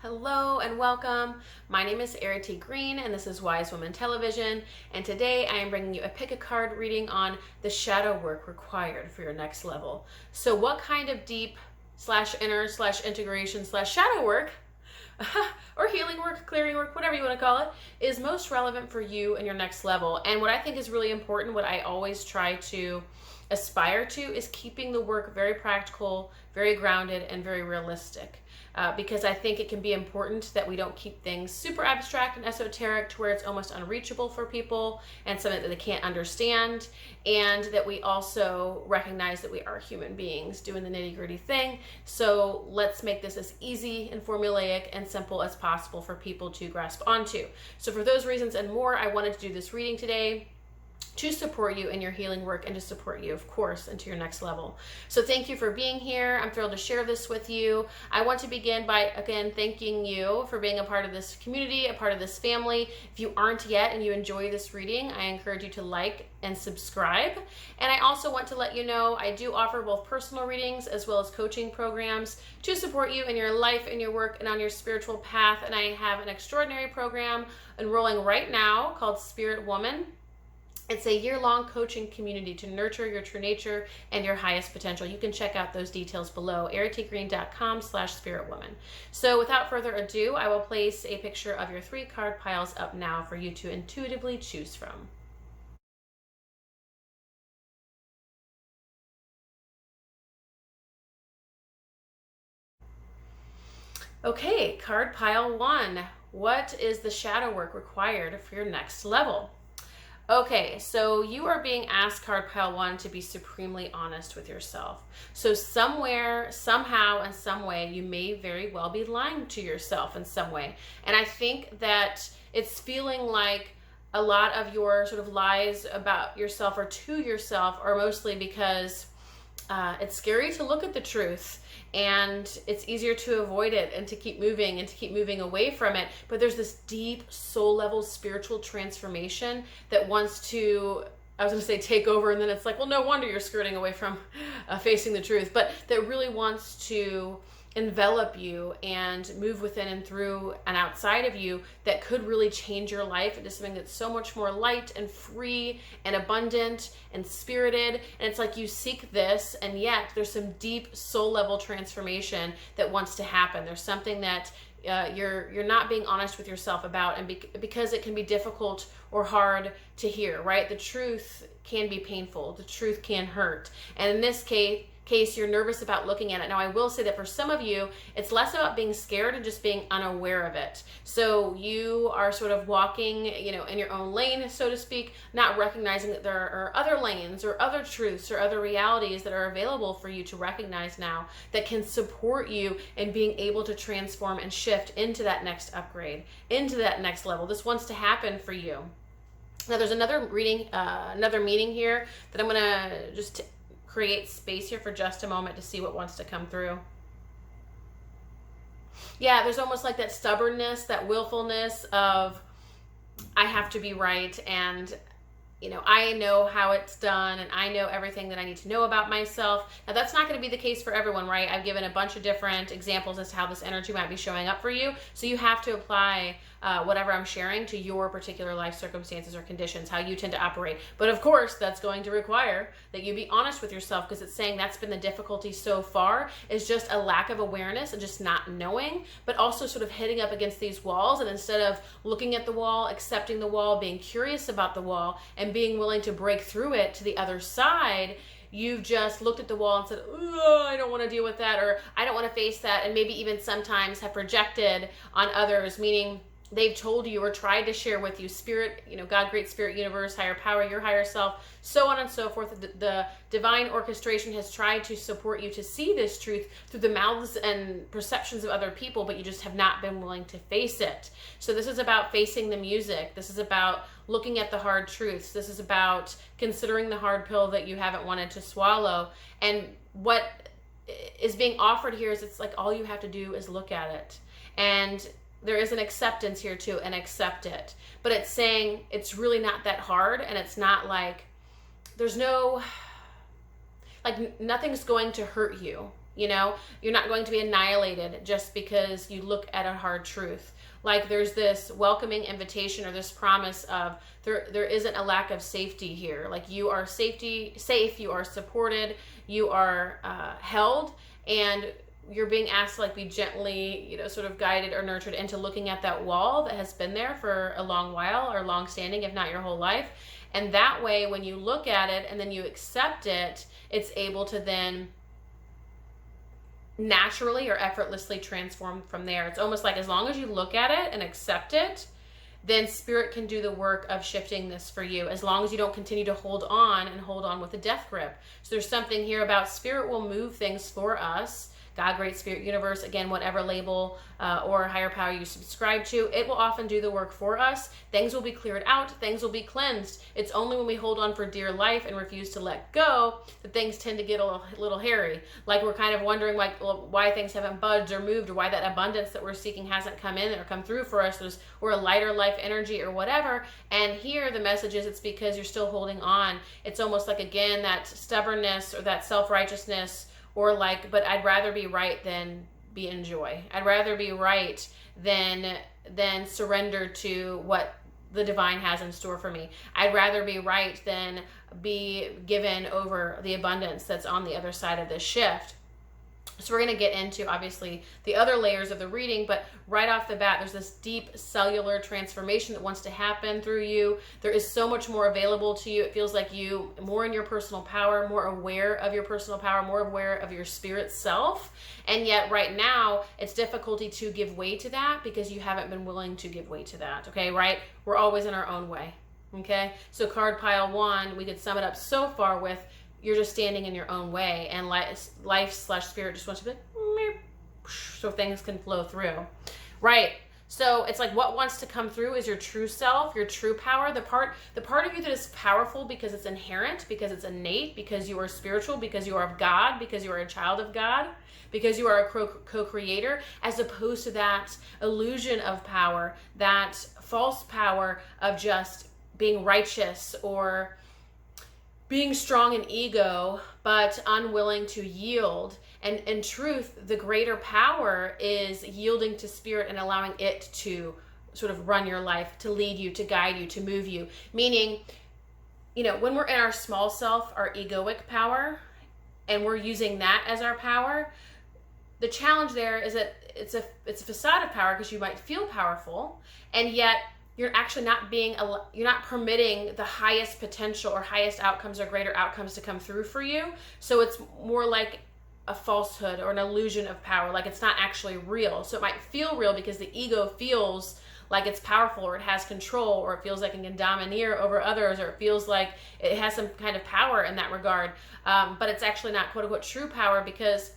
Hello and welcome. My name is Arity Green and this is Wise Woman Television, and today I am bringing you a pick a card reading on the shadow work required for your next level. So what kind of deep slash inner slash integration slash shadow work or healing work, clearing work, whatever you want to call it, is most relevant for you and your next level? And what I think is really important, what I always try to aspire to, is keeping the work very practical, very grounded, and very realistic. Because I think it can be important that we don't keep things super abstract and esoteric to where it's almost unreachable for people and something that they can't understand, and that we also recognize that we are human beings doing the nitty-gritty thing. So let's make this as easy and formulaic and simple as possible for people to grasp onto. So for those reasons and more, I wanted to do this reading today to support you in your healing work and to support you, of course, into your next level. So thank you for being here. I'm thrilled to share this with you. I want to begin by, again, thanking you for being a part of this community, a part of this family. If you aren't yet and you enjoy this reading, I encourage you to like and subscribe. And I also want to let you know I do offer both personal readings as well as coaching programs to support you in your life, in your work, and on your spiritual path. And I have an extraordinary program enrolling right now called Spirit Woman. It's a year-long coaching community to nurture your true nature and your highest potential. You can check out those details below, aritygreen.com/spiritwoman. So without further ado, I will place a picture of your 3 card piles up now for you to intuitively choose from. Okay, card pile 1. What is the shadow work required for your next level? Okay, so you are being asked, card pile 1, to be supremely honest with yourself. So somewhere, somehow, in some way, you may very well be lying to yourself in some way. And I think that it's feeling like a lot of your sort of lies about yourself or to yourself are mostly because it's scary to look at the truth, and it's easier to avoid it and to keep moving away from it. But there's this deep soul level spiritual transformation that wants to, I was going to say take over, and then it's like, well, no wonder you're skirting away from facing the truth, but that really wants to envelop you and move within and through and outside of you, that could really change your life into something that's so much more light and free and abundant and spirited. And it's like you seek this, and yet there's some deep soul level transformation that wants to happen. There's something that you're not being honest with yourself about, and because it can be difficult or hard to hear, right? The truth can be painful. The truth can hurt. And in this case, you're nervous about looking at it. Now, I will say that for some of you, it's less about being scared and just being unaware of it. So you are sort of walking, in your own lane, so to speak, not recognizing that there are other lanes or other truths or other realities that are available for you to recognize now that can support you in being able to transform and shift into that next upgrade, into that next level. This wants to happen for you. Now, there's another reading, another meaning here that I'm going to just create space here for just a moment to see what wants to come through. Yeah, there's almost like that stubbornness, that willfulness of, I have to be right, and I know how it's done, and I know everything that I need to know about myself. Now, that's not going to be the case for everyone, right? I've given a bunch of different examples as to how this energy might be showing up for you. So you have to apply whatever I'm sharing to your particular life circumstances or conditions, how you tend to operate. But of course, that's going to require that you be honest with yourself, because it's saying that's been the difficulty so far, is just a lack of awareness and just not knowing, but also sort of hitting up against these walls. And instead of looking at the wall, accepting the wall, being curious about the wall, and being willing to break through it to the other side, you've just looked at the wall and said, oh, I don't want to deal with that, or I don't want to face that, and maybe even sometimes have projected on others, meaning they've told you or tried to share with you, spirit, God, great spirit, universe, higher power, your higher self, so on and so forth. The divine orchestration has tried to support you to see this truth through the mouths and perceptions of other people, but you just have not been willing to face it. So this is about facing the music. This is about looking at the hard truths. This is about considering the hard pill that you haven't wanted to swallow. And what is being offered here is, it's like all you have to do is look at it. And there is an acceptance here too, and accept it. But it's saying it's really not that hard, and it's not like, there's no, like, nothing's going to hurt you. You know, you're not going to be annihilated just because you look at a hard truth. Like there's this welcoming invitation or this promise of there isn't a lack of safety here. Like you are safe, you are supported, you are held, and you're being asked to like be gently, you know, sort of guided or nurtured into looking at that wall that has been there for a long while or long standing, if not your whole life. And that way, when you look at it and then you accept it, it's able to then naturally or effortlessly transform from there. It's almost like as long as you look at it and accept it, then spirit can do the work of shifting this for you, as long as you don't continue to hold on with a death grip. So there's something here about spirit will move things for us. God, Great Spirit, Universe, again, whatever label or higher power you subscribe to, it will often do the work for us. Things will be cleared out. Things will be cleansed. It's only when we hold on for dear life and refuse to let go that things tend to get a little hairy. Like we're kind of wondering like, well, why things haven't budged or moved, or why that abundance that we're seeking hasn't come in or come through for us, or a lighter life energy or whatever. And here the message is it's because you're still holding on. It's almost like, again, that stubbornness or that self-righteousness, or like, but I'd rather be right than be in joy. I'd rather be right than surrender to what the divine has in store for me. I'd rather be right than be given over the abundance that's on the other side of this shift. So we're going to get into, obviously, the other layers of the reading, but right off the bat, there's this deep cellular transformation that wants to happen through you. There is so much more available to you. It feels like you more in your personal power, more aware of your personal power, more aware of your spirit self. And yet right now, it's difficulty to give way to that because you haven't been willing to give way to that. Okay, right? We're always in our own way. Okay, so card pile 1, we could sum it up so far with you're just standing in your own way, and life/spirit just wants to be like, so things can flow through. Right. So it's like what wants to come through is your true self, your true power, the part of you that is powerful because it's inherent, because it's innate, because you are spiritual, because you are of God, because you are a child of God, because you are a co-creator, as opposed to that illusion of power, that false power of just being righteous or being strong in ego, but unwilling to yield. And in truth, the greater power is yielding to spirit and allowing it to sort of run your life, to lead you, to guide you, to move you. Meaning, you know, when we're in our small self, our egoic power, and we're using that as our power, the challenge there is that it's a facade of power because you might feel powerful, and yet you're actually you're not permitting the highest potential or highest outcomes or greater outcomes to come through for you. So it's more like a falsehood or an illusion of power. Like it's not actually real. So it might feel real because the ego feels like it's powerful, or it has control, or it feels like it can domineer over others, or it feels like it has some kind of power in that regard. But it's actually not quote unquote true power, because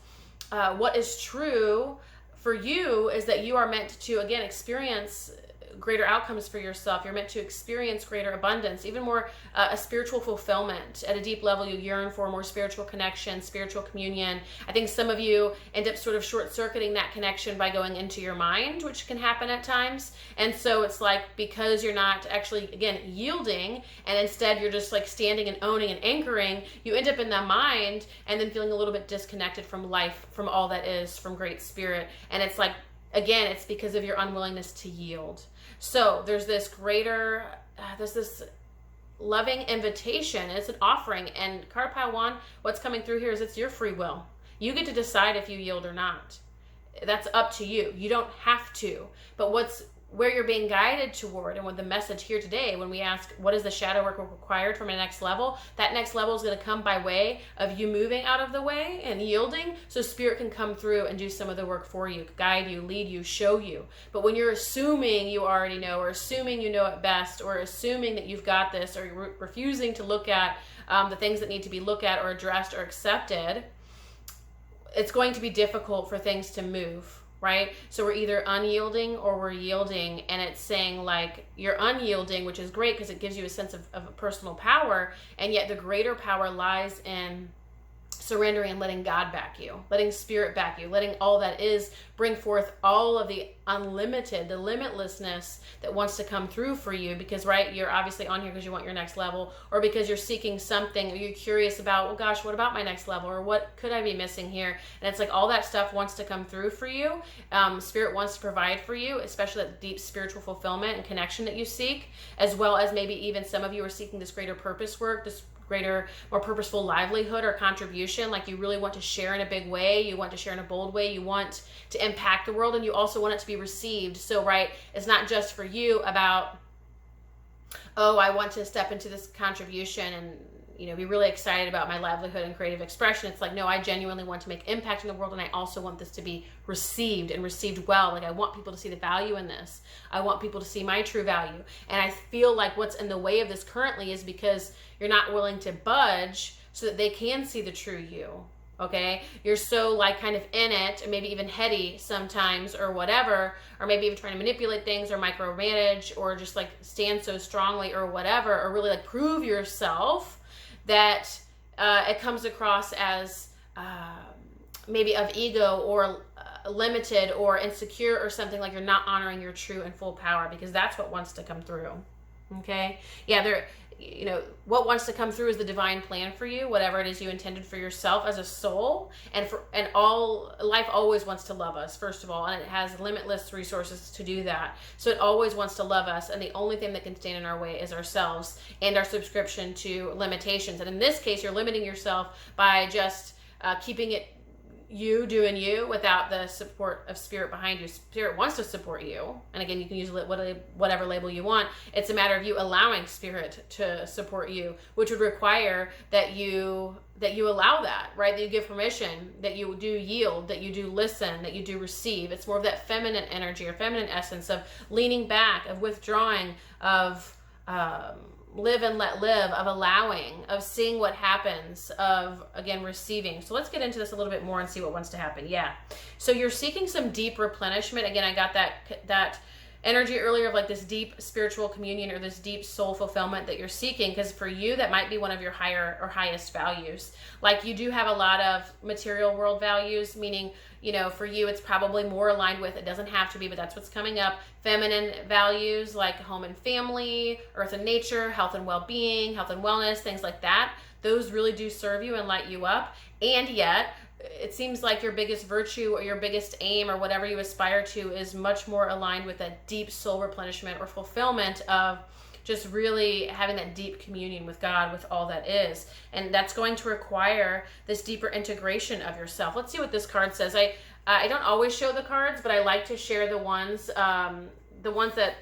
what is true for you is that you are meant to, again, experience greater outcomes for yourself. You're meant to experience greater abundance, even more a spiritual fulfillment. At a deep level, you yearn for more spiritual connection, spiritual communion. I think some of you end up sort of short-circuiting that connection by going into your mind, which can happen at times. And so it's like, because you're not actually, again, yielding, and instead you're just like standing and owning and anchoring, you end up in the mind and then feeling a little bit disconnected from life, from all that is, from Great Spirit. And it's like, again, it's because of your unwillingness to yield. So there's this greater, there's this loving invitation. It's an offering. And card pile 1, what's coming through here is it's your free will. You get to decide if you yield or not. That's up to you. You don't have to. But where you're being guided toward, and with the message here today, when we ask, what is the shadow work required from a next level? That next level is going to come by way of you moving out of the way and yielding, so spirit can come through and do some of the work for you, guide you, lead you, show you. But when you're assuming you already know, or assuming you know it best, or assuming that you've got this, or you're refusing to look at the things that need to be looked at or addressed or accepted, it's going to be difficult for things to move. Right? So we're either unyielding or we're yielding, and it's saying like you're unyielding, which is great because it gives you a sense of personal power, and yet the greater power lies in surrendering and letting God back you, letting spirit back you, letting all that is bring forth all of the unlimited, the limitlessness that wants to come through for you. Because, right, you're obviously on here because you want your next level, or because you're seeking something, or you're curious about, well, gosh, what about my next level, or what could I be missing here? And it's like all that stuff wants to come through for you. Spirit wants to provide for you, especially that deep spiritual fulfillment and connection that you seek, as well as maybe even some of you are seeking this greater purpose work, this greater, more purposeful livelihood or contribution. Like you really want to share in a big way, you want to share in a bold way, you want to impact the world, and you also want it to be received. So, right, it's not just for you about, oh, I want to step into this contribution and, you know, be really excited about my livelihood and creative expression. It's like, no, I genuinely want to make impact in the world, and I also want this to be received and received well. Like I want people to see the value in this. I want people to see my true value. And I feel like what's in the way of this currently is because you're not willing to budge so that they can see the true you. Okay, you're so like kind of in it, and maybe even heady sometimes, or whatever, or maybe even trying to manipulate things or micromanage, or just like stand so strongly or whatever, or really like prove yourself that it comes across as maybe of ego or limited or insecure or something, like you're not honoring your true and full power, because that's what wants to come through. Okay, yeah, you know, what wants to come through is the divine plan for you, whatever it is you intended for yourself as a soul. And all life always wants to love us, first of all, and it has limitless resources to do that. So it always wants to love us, and the only thing that can stand in our way is ourselves and our subscription to limitations. And in this case, you're limiting yourself by just keeping it you doing you without the support of spirit behind you. Spirit wants to support you, and again, you can use whatever label you want. It's a matter of you allowing spirit to support you, which would require that you allow that, right? That you give permission, that you do yield, that you do listen, that you do receive. It's more of that feminine energy or feminine essence of leaning back, of withdrawing, of live and let live, of allowing, of seeing what happens, of, again, receiving. So let's get into this a little bit more and see what wants to happen. Yeah. So you're seeking some deep replenishment. Again, I got that energy earlier of like this deep spiritual communion or this deep soul fulfillment that you're seeking, because for you, that might be one of your higher or highest values. Like you do have a lot of material world values, meaning, you know, for you, it's probably more aligned with, it doesn't have to be, but that's what's coming up, feminine values like home and family, earth and nature, health and well-being, health and wellness, things like that. Those really do serve you and light you up. And yet, it seems like your biggest virtue or your biggest aim or whatever you aspire to is much more aligned with that deep soul replenishment or fulfillment of just really having that deep communion with God, with all that is. And that's going to require this deeper integration of yourself. Let's see what this card says. I don't always show the cards, but I like to share the ones that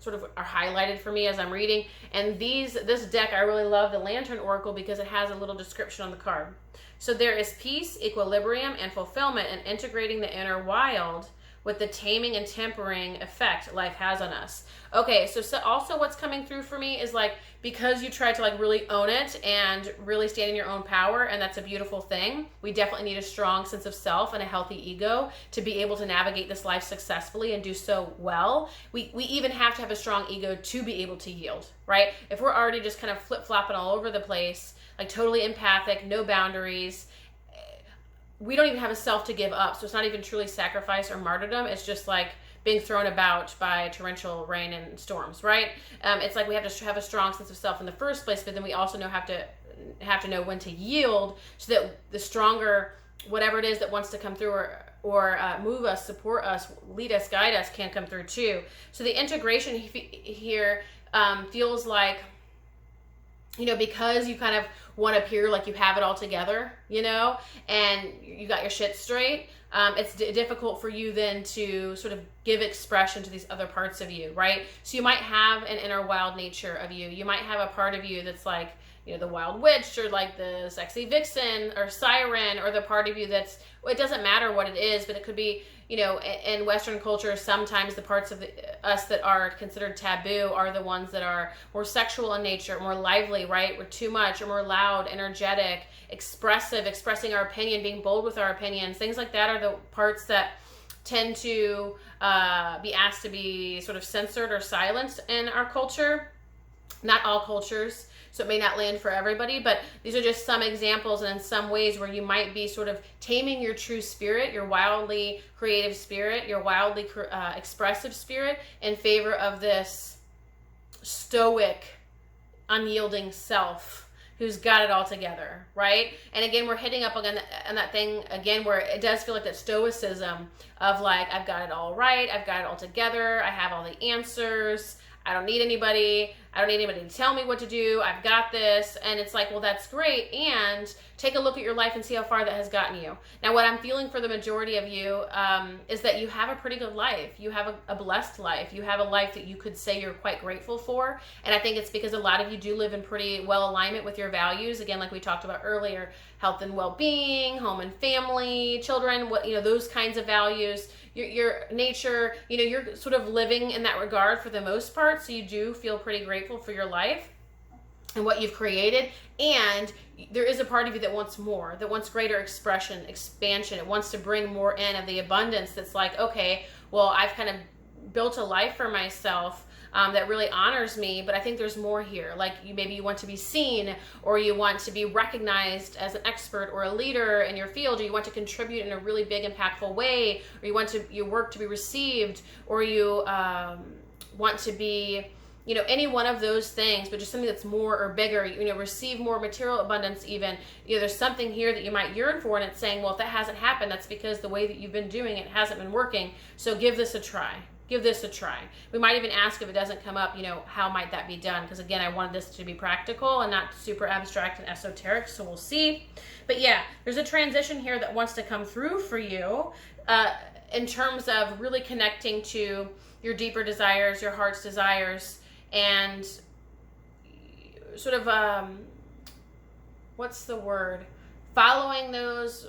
sort of are highlighted for me as I'm reading. And this deck, I really love the Lantern Oracle because it has a little description on the card. So there is peace, equilibrium, and fulfillment in integrating the inner wild with the taming and tempering effect life has on us. Okay, so also what's coming through for me is like, because you try to like really own it and really stand in your own power, and that's a beautiful thing. We definitely need a strong sense of self and a healthy ego to be able to navigate this life successfully and do so well. We even have to have a strong ego to be able to yield, right? If we're already just kind of flip-flopping all over the place, like totally empathic, no boundaries, we don't even have a self to give up. So it's not even truly sacrifice or martyrdom. It's just like being thrown about by torrential rain and storms, right? It's like we have to have a strong sense of self in the first place, but then we also have to know when to yield so that the stronger whatever it is that wants to come through or move us, support us, lead us, guide us can come through too. So the integration here feels like, you know, because you kind of want to appear like you have it all together, you know, and you got your shit straight, it's difficult for you then to sort of give expression to these other parts of you, right? So you might have an inner wild nature of you. You might have a part of you that's like, you know, the wild witch or like the sexy vixen or siren, or the part of you that's, well, it doesn't matter what it is, but it could be, you know, in Western culture, sometimes the parts of us that are considered taboo are the ones that are more sexual in nature, more lively, right? We're too much, or more loud, energetic, expressive, expressing our opinion, being bold with our opinions. Things like that are the parts that tend to be asked to be sort of censored or silenced in our culture. Not all cultures. so it may not land for everybody, but these are just some examples and in some ways where you might be sort of taming your true spirit, your wildly creative spirit, your wildly expressive spirit in favor of this stoic, unyielding self who's got it all together, right? And again, we're hitting up again on that thing again where it does feel like that stoicism of like, I've got it all right, I've got it all together, I have all the answers, I don't need anybody, I don't need anybody to tell me what to do, I've got this. And it's like, well, that's great. And take a look at your life and see how far that has gotten you. Now, what I'm feeling for the majority of you is that you have a pretty good life. You have a blessed life. You have a life that you could say you're quite grateful for. And I think it's because a lot of you do live in pretty well alignment with your values. Again, like we talked about earlier, health and well-being, home and family, children, those kinds of values. Your nature, you're sort of living in that regard for the most part. So you do feel pretty grateful for your life and what you've created. And there is a part of you that wants more, that wants greater expression, expansion. It wants to bring more in of the abundance that's like, okay, well, I've kind of built a life for myself that really honors me, but I think there's more here. Like maybe you want to be seen, or you want to be recognized as an expert or a leader in your field, or you want to contribute in a really big, impactful way, or you want your work to be received, or you want to be, any one of those things, but just something that's more or bigger, receive more material abundance even. There's something here that you might yearn for, and it's saying, well, if that hasn't happened, that's because the way that you've been doing it hasn't been working. So give this a try. Give this a try. We might even ask if it doesn't come up, how might that be done? Because again, I wanted this to be practical and not super abstract and esoteric, so we'll see. But yeah, there's a transition here that wants to come through for you in terms of really connecting to your deeper desires, your heart's desires, and sort of, what's the word? Following those,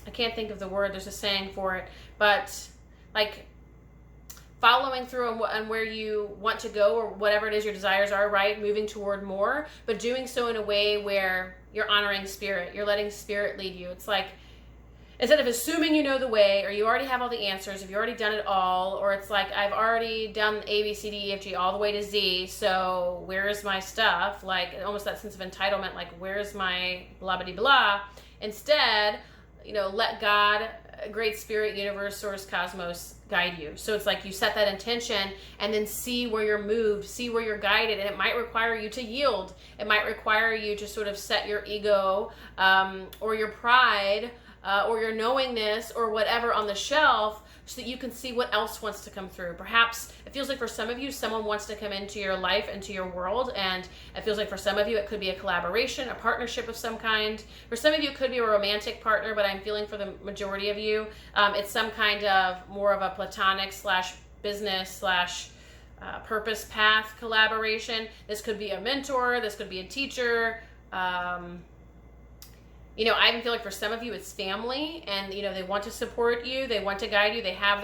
I can't think of the word, there's a saying for it, but like following through on where you want to go or whatever it is your desires are, right? Moving toward more, but doing so in a way where you're honoring spirit. You're letting spirit lead you. It's like, instead of assuming you know the way, or you already have all the answers, if you've already done it all, or it's like, I've already done A, B, C, D, E, F, G, all the way to Z, so where is my stuff? Like almost that sense of entitlement, like where's my blah, blah, blah. Instead, let God, great spirit, universe, source, cosmos guide you. So it's like you set that intention and then see where you're moved, see where you're guided. And it might require you to yield. It might require you to sort of set your ego or your pride or your knowingness or whatever on the shelf so that you can see what else wants to come through. Perhaps it feels like for some of you, someone wants to come into your life, into your world, and it feels like for some of you, it could be a collaboration, a partnership of some kind. For some of you, it could be a romantic partner, but I'm feeling for the majority of you, it's some kind of more of a platonic / business / purpose path collaboration. This could be a mentor, this could be a teacher, I even feel like for some of you, it's family, and, they want to support you, they want to guide you, they have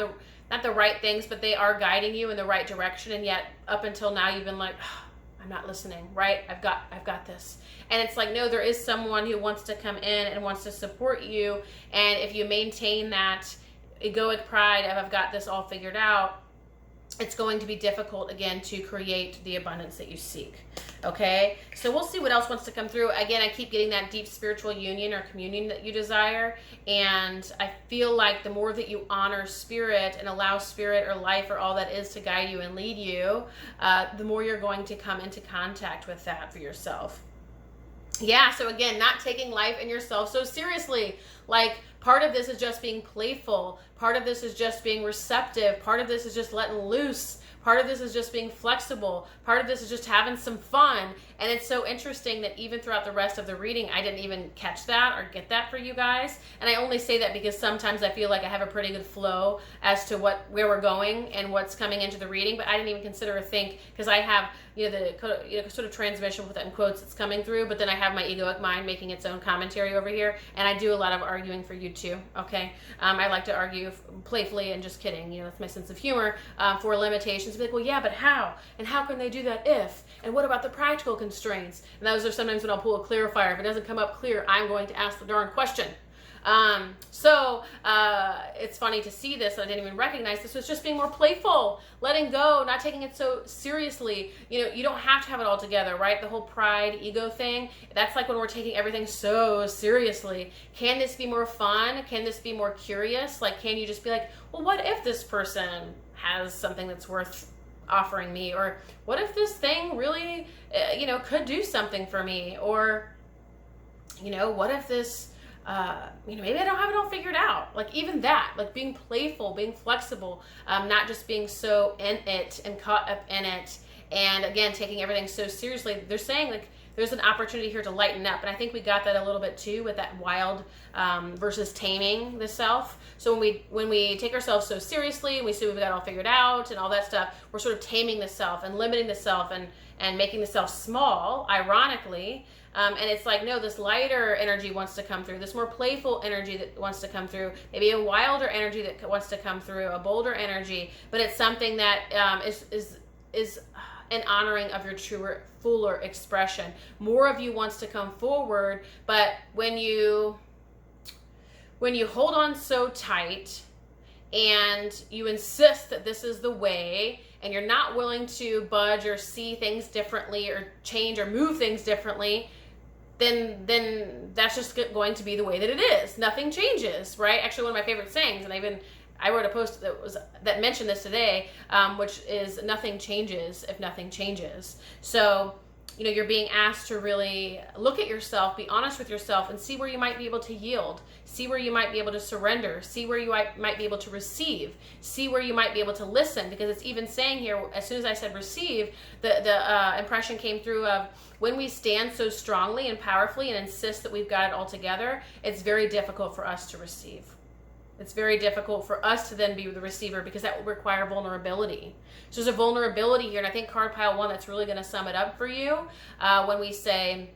not the right things, but they are guiding you in the right direction, and yet up until now, you've been like, oh, I'm not listening, right? I've got this. And it's like, no, there is someone who wants to come in and wants to support you, and if you maintain that egoic pride of I've got this all figured out, it's going to be difficult, again, to create the abundance that you seek. Okay, so we'll see what else wants to come through. Again, I keep getting that deep spiritual union or communion that you desire, and I feel like the more that you honor spirit and allow spirit or life or all that is to guide you and lead you, the more you're going to come into contact with that for yourself. Yeah, so again, not taking life and yourself so seriously. Like, part of this is just being playful. Part of this is just being receptive. Part of this is just letting loose. Part of this is just being flexible. Part of this is just having some fun. And it's so interesting that even throughout the rest of the reading, I didn't even catch that or get that for you guys. And I only say that because sometimes I feel like I have a pretty good flow as to where we're going and what's coming into the reading. But I didn't even consider or think, because I have the sort of transmission with it in quotes that's coming through, but then I have my egoic mind making its own commentary over here, and I do a lot of arguing for you too, okay? I like to argue playfully and just kidding, that's my sense of humor, for limitations. Be like, well, yeah, but how? And how can they do that if? And what about the practical constraints? And those are sometimes when I'll pull a clarifier. If it doesn't come up clear, I'm going to ask the darn question. It's funny to see this. I didn't even recognize this was just being more playful, letting go, not taking it so seriously. You don't have to have it all together, right? The whole pride, ego thing, that's like when we're taking everything so seriously. Can this be more fun? Can this be more curious? Like, can you just be like, well, what if this person has something that's worth offering me? Or what if this thing really, could do something for me? Or, what if this, maybe I don't have it all figured out. Like, even that, like being playful, being flexible, not just being so in it and caught up in it. And again, taking everything so seriously. They're saying, like, there's an opportunity here to lighten up. And I think we got that a little bit too with that wild versus taming the self. So when we take ourselves so seriously and we say we've got it all figured out and all that stuff, we're sort of taming the self and limiting the self and making the self small, ironically. And it's like, no, this lighter energy wants to come through, this more playful energy that wants to come through, maybe a wilder energy that wants to come through, a bolder energy, but it's something that is an honoring of your truer, fuller expression. More of you wants to come forward, but when you hold on so tight and you insist that this is the way, and you're not willing to budge or see things differently or change or move things differently, then that's just going to be the way that it is. Nothing changes, right? Actually, one of my favorite sayings, and I wrote a post that mentioned this today, which is nothing changes if nothing changes. So, you're being asked to really look at yourself, be honest with yourself, and see where you might be able to yield, see where you might be able to surrender, see where you might be able to receive, see where you might be able to listen, because it's even saying here, as soon as I said receive, the impression came through of when we stand so strongly and powerfully and insist that we've got it all together, it's very difficult for us to receive. It's very difficult for us to then be the receiver, because that will require vulnerability. So there's a vulnerability here, and I think card pile 1, that's really going to sum it up for you when we say,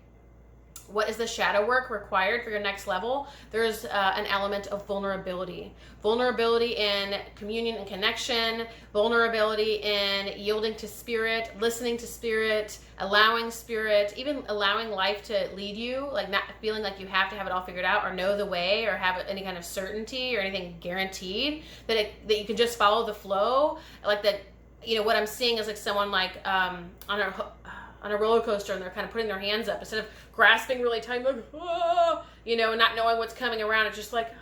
what is the shadow work required for your next level? There's an element of vulnerability. Vulnerability in communion and connection, vulnerability in yielding to spirit, listening to spirit, allowing spirit, even allowing life to lead you, like not feeling like you have to have it all figured out or know the way or have any kind of certainty or anything guaranteed, that you can just follow the flow. Like that, what I'm seeing is like someone like on a roller coaster, and they're kind of putting their hands up instead of grasping really tight, like, not knowing what's coming around. It's just like,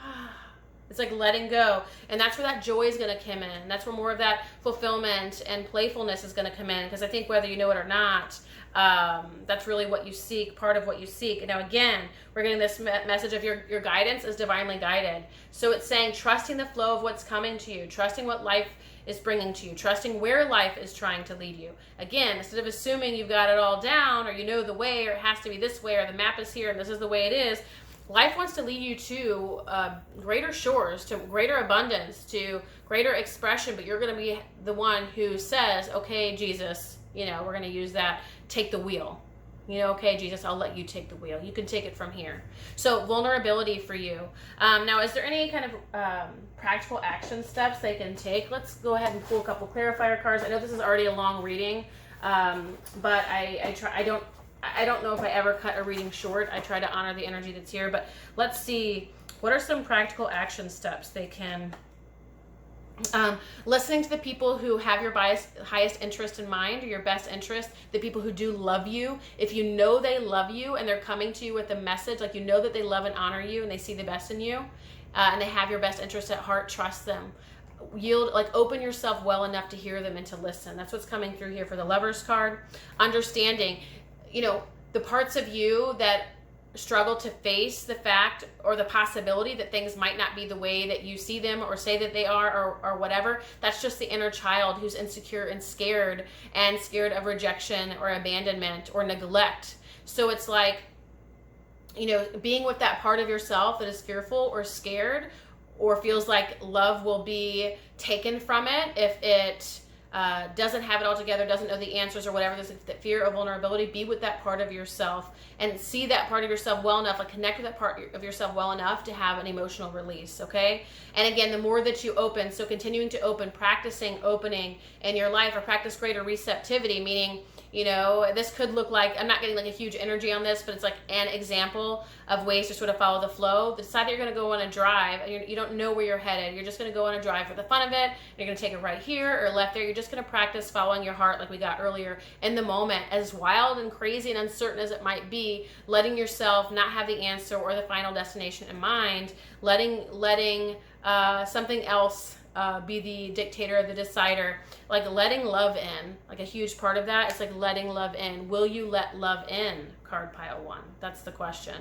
it's like letting go. And that's where that joy is going to come in. That's where more of that fulfillment and playfulness is going to come in. Because I think whether you know it or not, that's really what you seek, part of what you seek. And now again, we're getting this message of your guidance is divinely guided. So it's saying trusting the flow of what's coming to you, trusting what life is bringing to you, trusting where life is trying to lead you. Again, instead of assuming you've got it all down, or you know the way, or it has to be this way, or the map is here and this is the way it is, life wants to lead you to greater shores, to greater abundance, to greater expression, but you're going to be the one who says, okay, Jesus, we're going to use that, take the wheel. Okay, Jesus, I'll let you take the wheel. You can take it from here. So vulnerability for you. Now, is there any kind of practical action steps they can take? Let's go ahead and pull a couple clarifier cards. I know this is already a long reading, but I don't know if I ever cut a reading short. I try to honor the energy that's here, but let's see, what are some practical action steps they can listening to the people who have your highest interest in mind, or your best interest, the people who do love you. If you know they love you and they're coming to you with a message, like that they love and honor you and they see the best in you, and they have your best interest at heart, trust them. Yield, like open yourself well enough to hear them and to listen. That's what's coming through here for the Lovers card. Understanding, the parts of you that struggle to face the fact or the possibility that things might not be the way that you see them or say that they are, or whatever. That's just the inner child who's insecure and scared of rejection or abandonment or neglect. So it's like, being with that part of yourself that is fearful or scared or feels like love will be taken from it if it doesn't have it all together, doesn't know the answers or whatever, there's that fear of vulnerability. Be with that part of yourself and see that part of yourself well enough, like connect with that part of yourself well enough to have an emotional release, okay? And again, the more that you open, so continuing to open, practicing opening in your life, or practice greater receptivity, meaning You know, this could look like, I'm not getting like a huge energy on this, but it's like an example of ways to sort of follow the flow. Decide that you're going to go on a drive, and you don't know where you're headed. You're just going to go on a drive for the fun of it. You're going to take it right here or left there. You're just going to practice following your heart like we got earlier in the moment. As wild and crazy and uncertain as it might be, letting yourself not have the answer or the final destination in mind, letting something else be the dictator, the decider, like letting love in, like a huge part of that. It's like letting love in. Will you let love in, card pile 1? That's the question.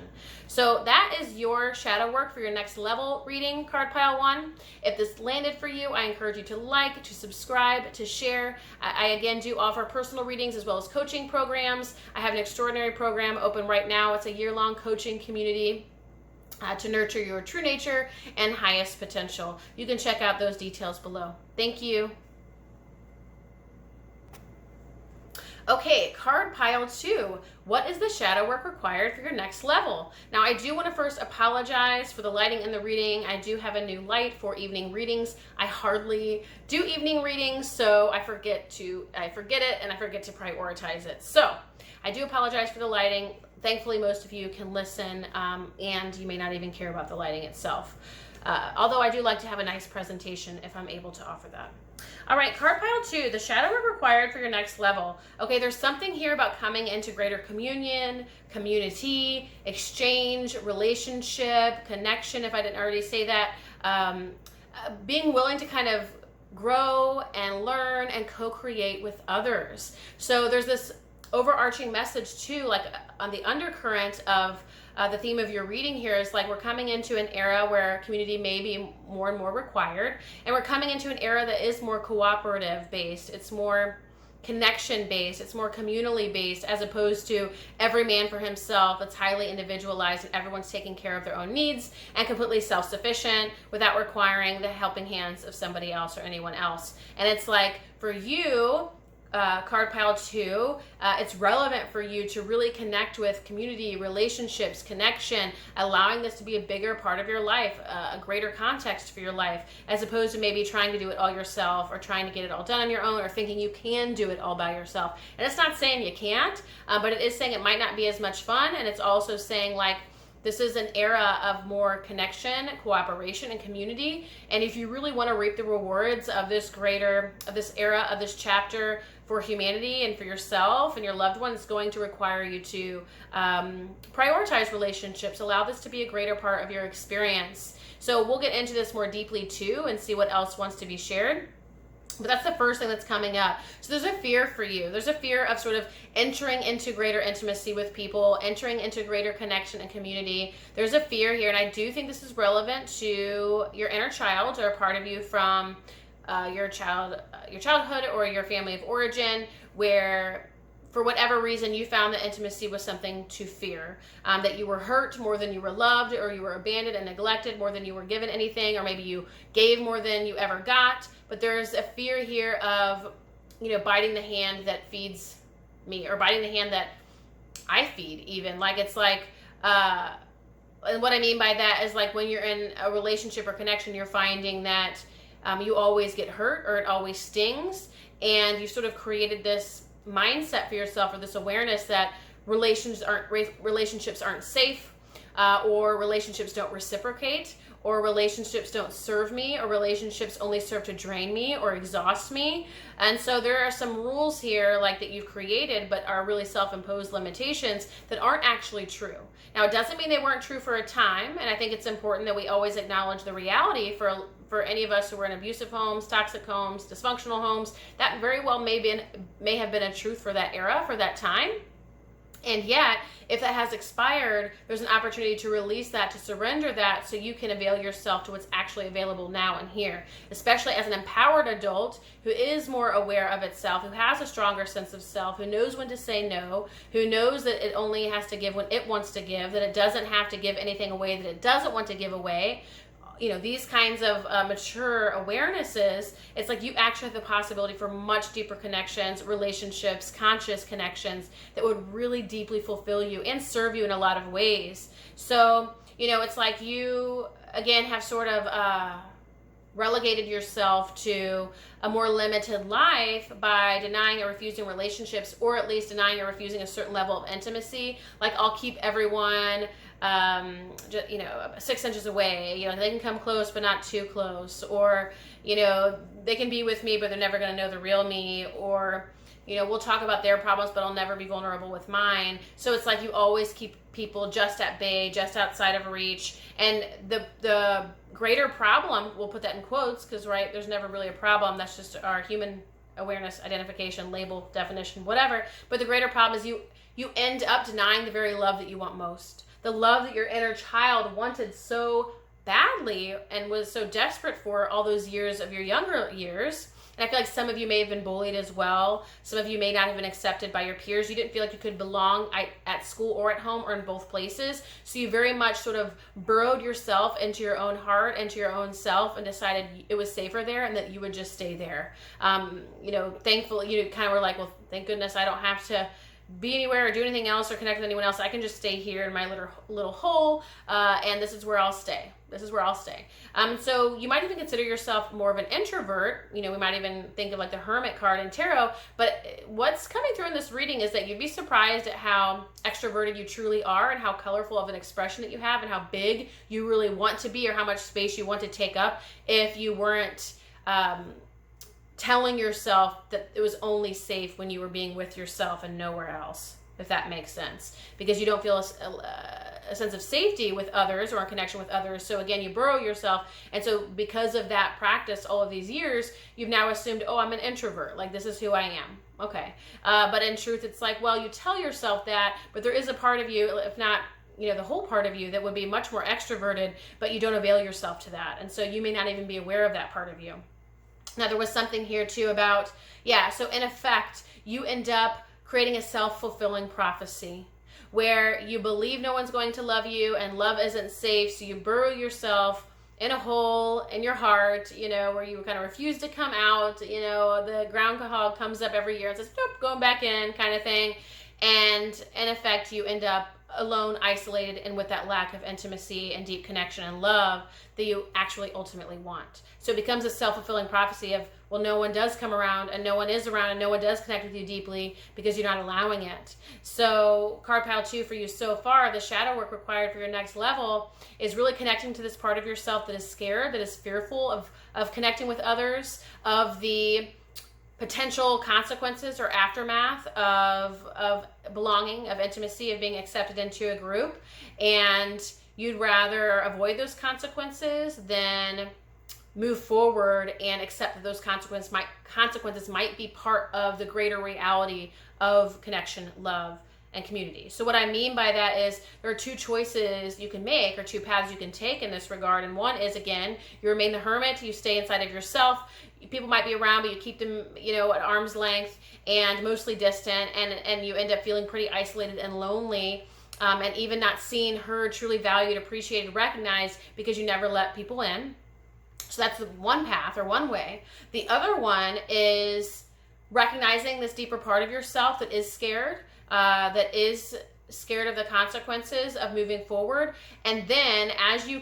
So that is your shadow work for your next level reading, card pile 1. If this landed for you, I encourage you to like, to subscribe, to share. I again do offer personal readings as well as coaching programs. I have an extraordinary program open right now. It's a year-long coaching community to nurture your true nature and highest potential. You can check out those details below. Thank you. Okay, card pile 2. What is the shadow work required for your next level? Now, I do want to first apologize for the lighting in the reading. I do have a new light for evening readings. I hardly do evening readings, so I forget it and I forget to prioritize it. So I do apologize for the lighting. Thankfully, most of you can listen, and you may not even care about the lighting itself. Although I do like to have a nice presentation if I'm able to offer that. All right, card pile 2, the shadow work required for your next level. Okay, there's something here about coming into greater communion, community, exchange, relationship, connection, if I didn't already say that. Being willing to kind of grow and learn and co-create with others. So there's this overarching message too, like on the undercurrent of the theme of your reading here is like we're coming into an era where community may be more and more required, and we're coming into an era that is more cooperative based. It's more connection based. It's more communally based, as opposed to every man for himself. It's highly individualized and everyone's taking care of their own needs and completely self-sufficient without requiring the helping hands of somebody else or anyone else. And it's like for you, card pile 2, it's relevant for you to really connect with community, relationships, connection, allowing this to be a bigger part of your life, a greater context for your life, as opposed to maybe trying to do it all yourself or trying to get it all done on your own or thinking you can do it all by yourself. And it's not saying you can't, but it is saying it might not be as much fun, and it's also saying like this is an era of more connection, cooperation, and community. And if you really want to reap the rewards of this era, of this chapter for humanity and for yourself and your loved ones, it's going to require you to prioritize relationships, allow this to be a greater part of your experience. So we'll get into this more deeply too and see what else wants to be shared. But that's the first thing that's coming up. So there's a fear for you. There's a fear of sort of entering into greater intimacy with people, entering into greater connection and community. There's a fear here, and I do think this is relevant to your inner child or a part of you from your childhood or your family of origin, where for whatever reason you found that intimacy was something to fear, that you were hurt more than you were loved, or you were abandoned and neglected more than you were given anything, or maybe you gave more than you ever got. But there's a fear here of, biting the hand that feeds me, or biting the hand that I feed even. Like it's like, and what I mean by that is like when you're in a relationship or connection, you're finding that you always get hurt or it always stings, and you sort of created this mindset for yourself, or this awareness that relationships aren't safe, or relationships don't reciprocate, or relationships don't serve me, or relationships only serve to drain me or exhaust me. And so there are some rules here like that you've created but are really self-imposed limitations that aren't actually true. Now, it doesn't mean they weren't true for a time, and I think it's important that we always acknowledge the reality for any of us who were in abusive homes, toxic homes, dysfunctional homes. That very well may have been a truth for that era, for that time. And yet, if that has expired, there's an opportunity to release that, to surrender that, so you can avail yourself to what's actually available now and here. Especially as an empowered adult who is more aware of itself, who has a stronger sense of self, who knows when to say no, who knows that it only has to give when it wants to give, that it doesn't have to give anything away that it doesn't want to give away. These kinds of mature awarenesses, it's like you actually have the possibility for much deeper connections, relationships, conscious connections that would really deeply fulfill you and serve you in a lot of ways. So, it's like you, again, have sort of relegated yourself to a more limited life by denying or refusing relationships, or at least denying or refusing a certain level of intimacy. Like, I'll keep everyone, 6 inches away. They can come close, but not too close. Or, they can be with me, but they're never going to know the real me. Or, we'll talk about their problems, but I'll never be vulnerable with mine. So it's like you always keep people just at bay, just outside of reach. And the greater problem, we'll put that in quotes, because, right, there's never really a problem. That's just our human awareness, identification, label, definition, whatever. But the greater problem is you end up denying the very love that you want most. The love that your inner child wanted so badly and was so desperate for all those years of your younger years. And I feel like some of you may have been bullied as well. Some of you may not have been accepted by your peers. You didn't feel like you could belong at school or at home or in both places. So you very much sort of burrowed yourself into your own heart, into your own self, and decided it was safer there and that you would just stay there. Thankfully, you kind of were like, well, thank goodness I don't have to be anywhere or do anything else or connect with anyone else. I can just stay here in my little hole, and this is where I'll stay. So you might even consider yourself more of an introvert. We might even think of like the Hermit card in tarot. But what's coming through in this reading is that you'd be surprised at how extroverted you truly are, and how colorful of an expression that you have, and how big you really want to be, or how much space you want to take up, if you weren't telling yourself that it was only safe when you were being with yourself and nowhere else, if that makes sense. Because you don't feel a sense of safety with others or a connection with others. So again, you burrow yourself. And so because of that practice all of these years, you've now assumed, oh, I'm an introvert. Like, this is who I am. Okay. But in truth, it's like, well, you tell yourself that, but there is a part of you, if not the whole part of you, that would be much more extroverted, but you don't avail yourself to that. And so you may not even be aware of that part of you. Now, there was something here too about, so in effect, you end up creating a self-fulfilling prophecy where you believe no one's going to love you and love isn't safe. So you burrow yourself in a hole in your heart, where you kind of refuse to come out. The groundhog comes up every year and says, nope, going back in, kind of thing. And in effect, you end up alone, isolated, and with that lack of intimacy and deep connection and love that you actually ultimately want. So it becomes a self-fulfilling prophecy of, well, no one does come around, and no one is around, and no one does connect with you deeply because you're not allowing it. So card pile 2 for you so far, the shadow work required for your next level is really connecting to this part of yourself that is scared, that is fearful of connecting with others, of the potential consequences or aftermath of belonging, of intimacy, of being accepted into a group. And you'd rather avoid those consequences than move forward and accept that those consequences might be part of the greater reality of connection, love, and community. So what I mean by that is there are two choices you can make, or two paths you can take in this regard. And one is, again, you remain the hermit, you stay inside of yourself. People might be around, but you keep them, at arm's length and mostly distant, and you end up feeling pretty isolated and lonely, and even not seen, heard, truly valued, appreciated, recognized, because you never let people in. So that's one path, or one way. The other one is recognizing this deeper part of yourself that is scared, that is scared of the consequences of moving forward. And then as you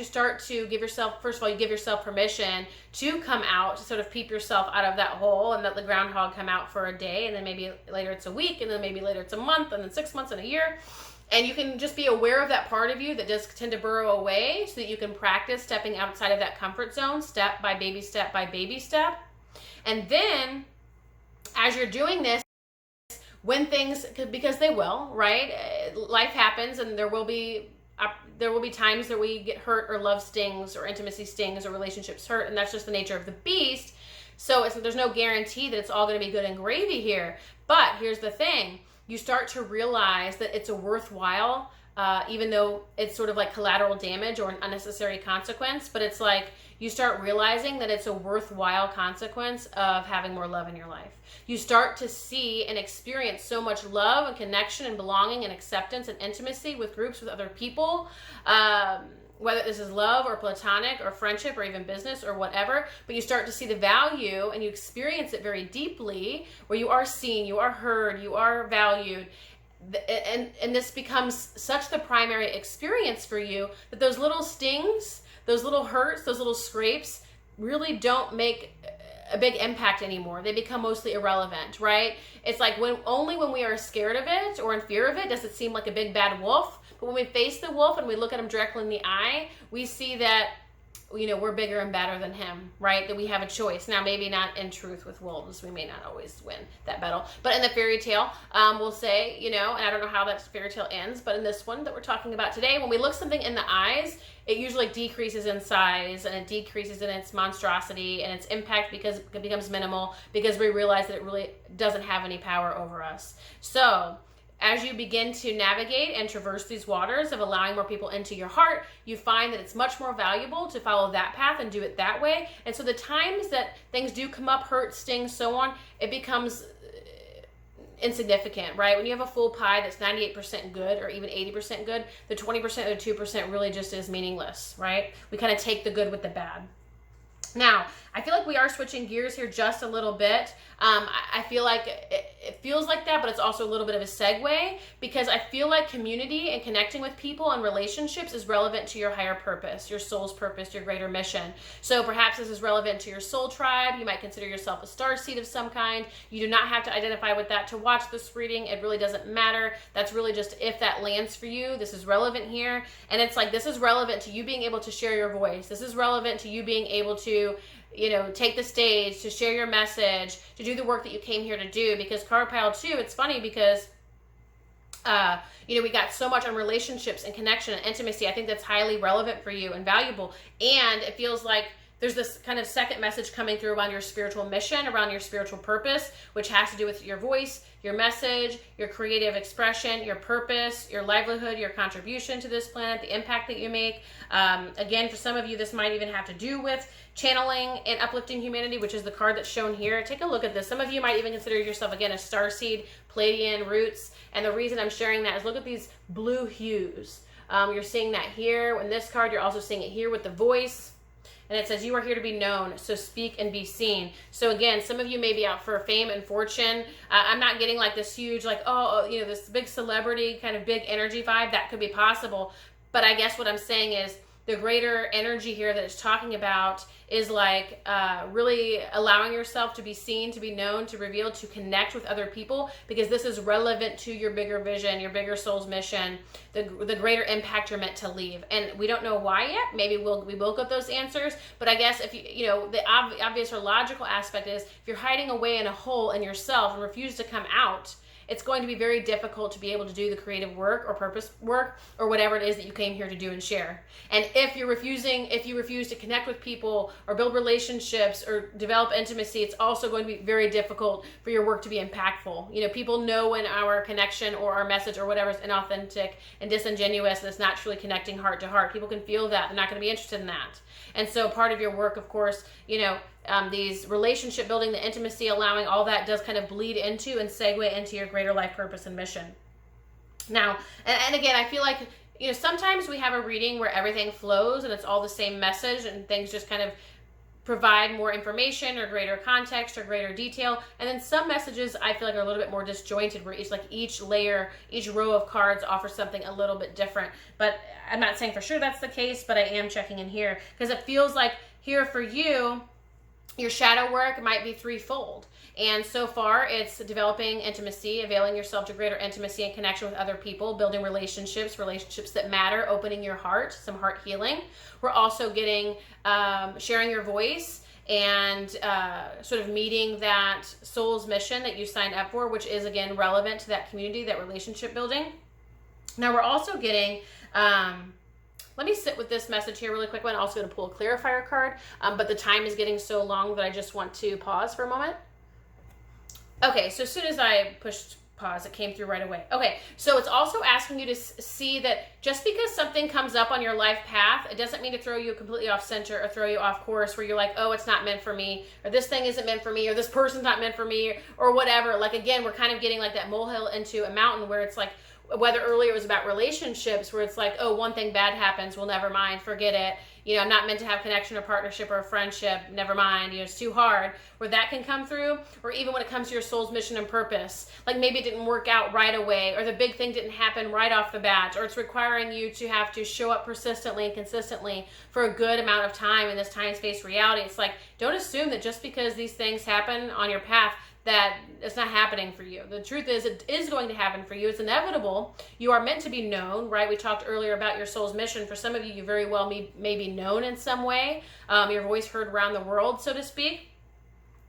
start to give yourself, first of all, you give yourself permission to come out, to sort of peep yourself out of that hole, and let the groundhog come out for a day, and then maybe later it's a week, and then maybe later it's a month, and then 6 months and a year. And you can just be aware of that part of you that does tend to burrow away, so that you can practice stepping outside of that comfort zone, step by baby step by baby step. And then as you're doing this, when things, because they will, right? Life happens, and there will be times that we get hurt, or love stings, or intimacy stings, or relationships hurt, and that's just the nature of the beast. So there's no guarantee that it's all going to be good and gravy here. But here's the thing. You start to realize that it's a worthwhile, even though it's sort of like collateral damage or an unnecessary consequence, but it's like you start realizing that it's a worthwhile consequence of having more love in your life. You start to see and experience so much love and connection and belonging and acceptance and intimacy with groups, with other people, whether this is love or platonic or friendship or even business or whatever, but you start to see the value and you experience it very deeply, where you are seen, you are heard, you are valued. And this becomes such the primary experience for you that those little stings, those little hurts, those little scrapes, really don't make a big impact anymore. They become mostly irrelevant, right? It's like only when we are scared of it or in fear of it does it seem like a big bad wolf. But when we face the wolf and we look at him directly in the eye, we see that, you know, we're bigger and better than him, right? That we have a choice. Now, maybe not in truth with wolves. We may not always win that battle. But in the fairy tale, we'll say, you know, and I don't know how that fairy tale ends, but in this one that we're talking about today, when we look something in the eyes, it usually decreases in size and it decreases in its monstrosity and its impact because it becomes minimal because we realize that it really doesn't have any power over us. So, as you begin to navigate and traverse these waters of allowing more people into your heart, you find that it's much more valuable to follow that path and do it that way. And so the times that things do come up, hurt, sting, so on, it becomes insignificant, right? When you have a full pie that's 98% good or even 80% good, the 20% or 2% really just is meaningless, right? We kind of take the good with the bad. Now, I feel like we are switching gears here just a little bit. I feel like it feels like that, but it's also a little bit of a segue because I feel like community and connecting with people and relationships is relevant to your higher purpose, your soul's purpose, your greater mission. So perhaps this is relevant to your soul tribe. You might consider yourself a starseed of some kind. You do not have to identify with that to watch this reading. It really doesn't matter. That's really just if that lands for you. This is relevant here. And it's like this is relevant to you being able to share your voice. This is relevant to you being able to, you know, take the stage, to share your message, to do the work that you came here to do. Because card pile 2, it's funny because, you know, we got so much on relationships and connection and intimacy. I think that's highly relevant for you and valuable. And it feels like there's this kind of second message coming through around your spiritual mission, around your spiritual purpose, which has to do with your voice, your message, your creative expression, your purpose, your livelihood, your contribution to this planet, the impact that you make. Again, for some of you, this might even have to do with channeling and uplifting humanity, which is the card that's shown here. Take a look at this. Some of you might even consider yourself, again, a starseed, Pleiadian roots. And the reason I'm sharing that is look at these blue hues. You're seeing that here. In this card, you're also seeing it here with the voice. And it says, you are here to be known, so speak and be seen. So again, some of you may be out for fame and fortune. I'm not getting like this huge, like, oh, you know, this big celebrity kind of big energy vibe. That could be possible. But I guess what I'm saying is the greater energy here that it's talking about is like really allowing yourself to be seen, to be known, to reveal, to connect with other people, because this is relevant to your bigger vision, your bigger soul's mission, the greater impact you're meant to leave. And we don't know why yet. Maybe we will get those answers. But I guess if you know, the obvious or logical aspect is if you're hiding away in a hole in yourself and refuse to come out, it's going to be very difficult to be able to do the creative work or purpose work or whatever it is that you came here to do and share. And if you refuse to connect with people or build relationships or develop intimacy, it's also going to be very difficult for your work to be impactful. You know, people know when our connection or our message or whatever is inauthentic and disingenuous and it's not truly connecting heart to heart. People can feel that. They're not going to be interested in that. And so part of your work, of course, you know, these relationship building, the intimacy, allowing, all that does kind of bleed into and segue into your greater life purpose and mission. Now, and again, I feel like, you know, sometimes we have a reading where everything flows and it's all the same message and things just kind of provide more information or greater context or greater detail. And then some messages I feel like are a little bit more disjointed, where each layer, each row of cards offers something a little bit different. But I'm not saying for sure that's the case, but I am checking in here because it feels like here for you, your shadow work might be threefold. And so far, it's developing intimacy, availing yourself to greater intimacy and connection with other people, building relationships that matter, opening your heart, some heart healing. We're also getting sharing your voice and sort of meeting that soul's mission that you signed up for, which is, again, relevant to that community, that relationship building. Now, we're also getting... let me sit with this message here really quick. I'm also going to pull a clarifier card, but the time is getting so long that I just want to pause for a moment. Okay, so as soon as I pushed pause, it came through right away. Okay, so it's also asking you to see that just because something comes up on your life path, it doesn't mean to throw you completely off center or throw you off course where you're like, oh, it's not meant for me, or this thing isn't meant for me, or this person's not meant for me, or whatever. Like, again, we're kind of getting like that molehill into a mountain where it's like, whether earlier it was about relationships where it's like, oh, one thing bad happens, well, never mind, forget it. You know, I'm not meant to have connection or partnership or a friendship, never mind, you know, it's too hard, where that can come through. Or even when it comes to your soul's mission and purpose, like maybe it didn't work out right away, or the big thing didn't happen right off the bat, or it's requiring you to have to show up persistently and consistently for a good amount of time in this time-space reality. It's like, don't assume that just because these things happen on your path that it's not happening for you. The truth is, it is going to happen for you. It's inevitable. You are meant to be known, right? We talked earlier about your soul's mission. For some of you, you very well may be known in some way. Your voice heard around the world, so to speak.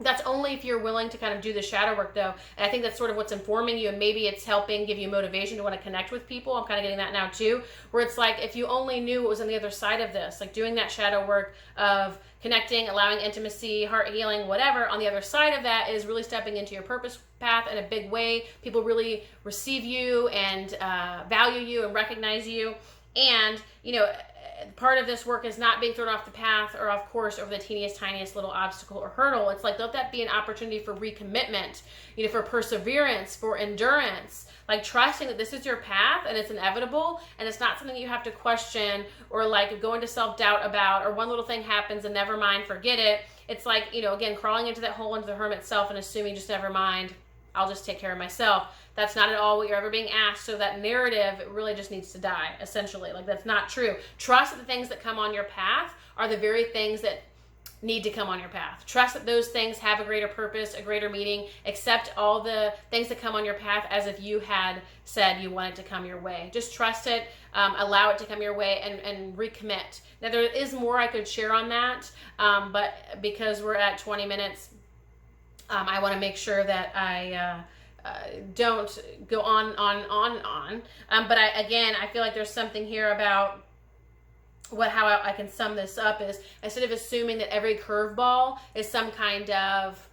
That's only if you're willing to kind of do the shadow work, though. And I think that's sort of what's informing you, and maybe it's helping give you motivation to want to connect with people. I'm kind of getting that now too, where it's like, if you only knew what was on the other side of this, like doing that shadow work of connecting, allowing intimacy, heart healing, whatever, on the other side of that is really stepping into your purpose path in a big way. People really receive you and value you and recognize you. And, you know, part of this work is not being thrown off the path or off course over the teeniest, tiniest little obstacle or hurdle. It's like, let that be an opportunity for recommitment, you know, for perseverance, for endurance, like trusting that this is your path and it's inevitable and it's not something you have to question or like go into self-doubt about, or one little thing happens and never mind, forget it. It's like, you know, again, crawling into that hole into the hermit self and assuming just never mind, I'll just take care of myself. That's not at all what you're ever being asked. So that narrative really just needs to die, essentially. Like, that's not true. Trust that the things that come on your path are the very things that need to come on your path. Trust that those things have a greater purpose, a greater meaning. Accept all the things that come on your path as if you had said you wanted to come your way. Just trust it, allow it to come your way, and recommit. Now, there is more I could share on that, but because we're at 20 minutes, I want to make sure that I don't go on. But I feel like there's something here about how I can sum this up is, instead of assuming that every curveball is some kind of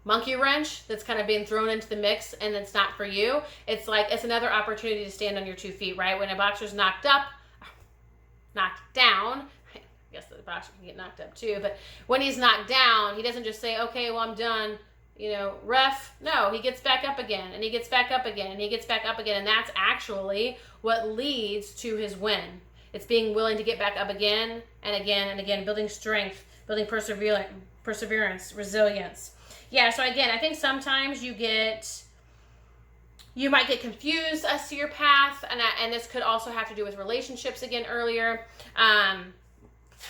monkey wrench that's kind of being thrown into the mix and it's not for you, it's like, it's another opportunity to stand on your 2 feet, right? When a boxer's knocked down, I guess the boxer can get knocked up too, but when he's knocked down, he doesn't just say, okay, well, I'm done, you know, ref. No, he gets back up again, and he gets back up again, and he gets back up again, and that's actually what leads to his win. It's being willing to get back up again and again and again, building strength, building perseverance, resilience. Yeah, so again, I think sometimes you might get confused as to your path, and this could also have to do with relationships again earlier.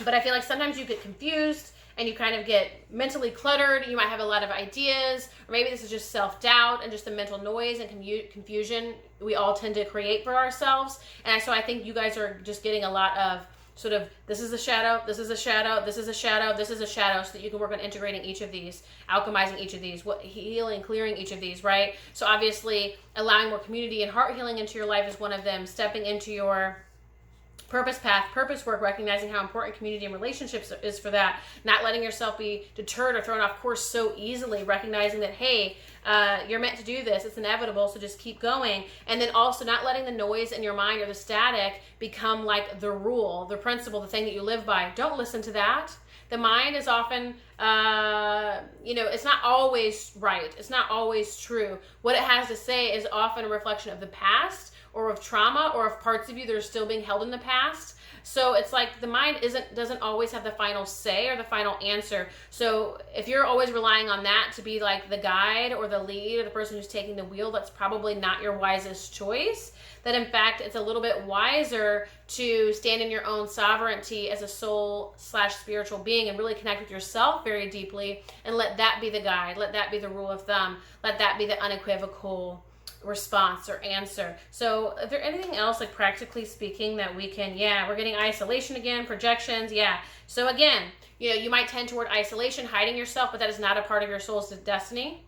But I feel like sometimes you get confused and you kind of get mentally cluttered. You might have a lot of ideas, or maybe this is just self-doubt and just the mental noise and confusion we all tend to create for ourselves. And so I think you guys are just getting a lot of sort of, this is a shadow, this is a shadow, this is a shadow, this is a shadow, so that you can work on integrating each of these, alchemizing each of these, healing, clearing each of these, right? So obviously allowing more community and heart healing into your life is one of them. Stepping into your purpose path, purpose work, recognizing how important community and relationships is for that. Not letting yourself be deterred or thrown off course so easily, recognizing that, hey, you're meant to do this, it's inevitable, so just keep going. And then also not letting the noise in your mind or the static become like the rule, the principle, the thing that you live by. Don't listen to that. The mind is often, it's not always right. It's not always true. What it has to say is often a reflection of the past, or of trauma, or of parts of you that are still being held in the past. So it's like the mind doesn't always have the final say or the final answer. So if you're always relying on that to be like the guide or the lead or the person who's taking the wheel, that's probably not your wisest choice. That in fact, it's a little bit wiser to stand in your own sovereignty as a soul/spiritual being and really connect with yourself very deeply, and let that be the guide. Let that be the rule of thumb. Let that be the unequivocal response or answer. So is there anything else, like practically speaking, that we can, we're getting isolation again, projections. So again, you might tend toward isolation, hiding yourself, but that is not a part of your soul's destiny.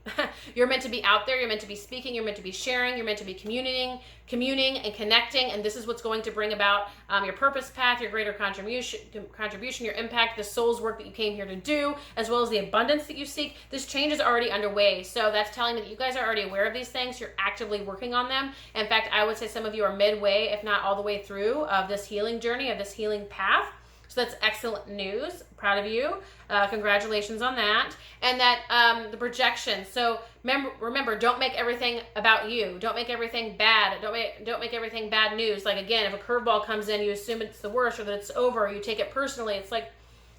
You're meant to be out there. You're meant to be speaking. You're meant to be sharing. You're meant to be communing and connecting. And this is what's going to bring about your purpose path, your greater contribution, your impact, the soul's work that you came here to do, as well as the abundance that you seek. This change is already underway. So that's telling me that you guys are already aware of these things. You're actively working on them. In fact, I would say some of you are midway, if not all the way through, of this healing journey, of this healing path. So that's excellent news. Proud of you. Congratulations on that. And that the projection. So remember, don't make everything about you. Don't make everything bad. Don't make everything bad news. Like, again, if a curveball comes in, you assume it's the worst or that it's over. Or you take it personally. It's like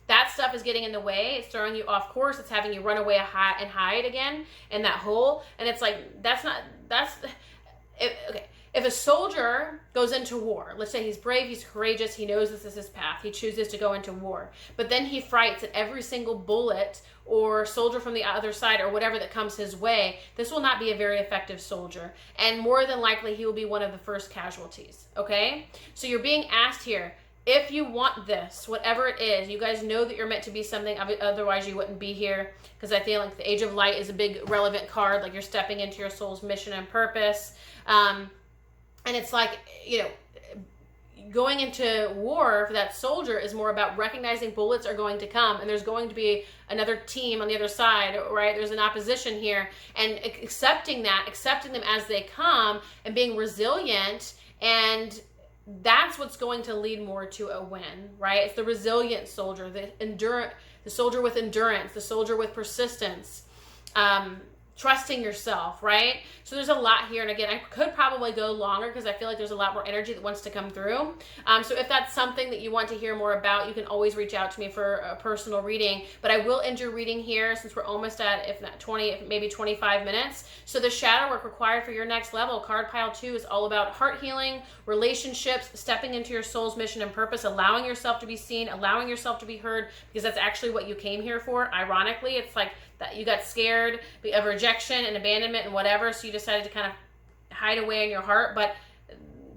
that stuff is getting in the way. It's throwing you off course. It's having you run away and hide again in that hole. And it's like, okay. If a soldier goes into war, let's say he's brave, he's courageous, he knows this is his path, he chooses to go into war, but then he frights at every single bullet or soldier from the other side or whatever that comes his way, this will not be a very effective soldier. And more than likely, he will be one of the first casualties, okay? So you're being asked here, if you want this, whatever it is, you guys know that you're meant to be something, otherwise you wouldn't be here, because I feel like the Age of Light is a big relevant card, like you're stepping into your soul's mission and purpose. And it's like, going into war for that soldier is more about recognizing bullets are going to come and there's going to be another team on the other side, right? There's an opposition here, and accepting them as they come and being resilient, and that's what's going to lead more to a win, right? It's the resilient soldier, the soldier with endurance, the soldier with persistence, trusting yourself, right? So there's a lot here. And again, I could probably go longer because I feel like there's a lot more energy that wants to come through. So if that's something that you want to hear more about, you can always reach out to me for a personal reading. But I will end your reading here since we're almost at, if not 20, if maybe 25 minutes. So the shadow work required for your next level, card pile 2, is all about heart healing, relationships, stepping into your soul's mission and purpose, allowing yourself to be seen, allowing yourself to be heard, because that's actually what you came here for. Ironically, it's like that you got scared of rejection and abandonment and whatever, so you decided to kind of hide away in your heart. But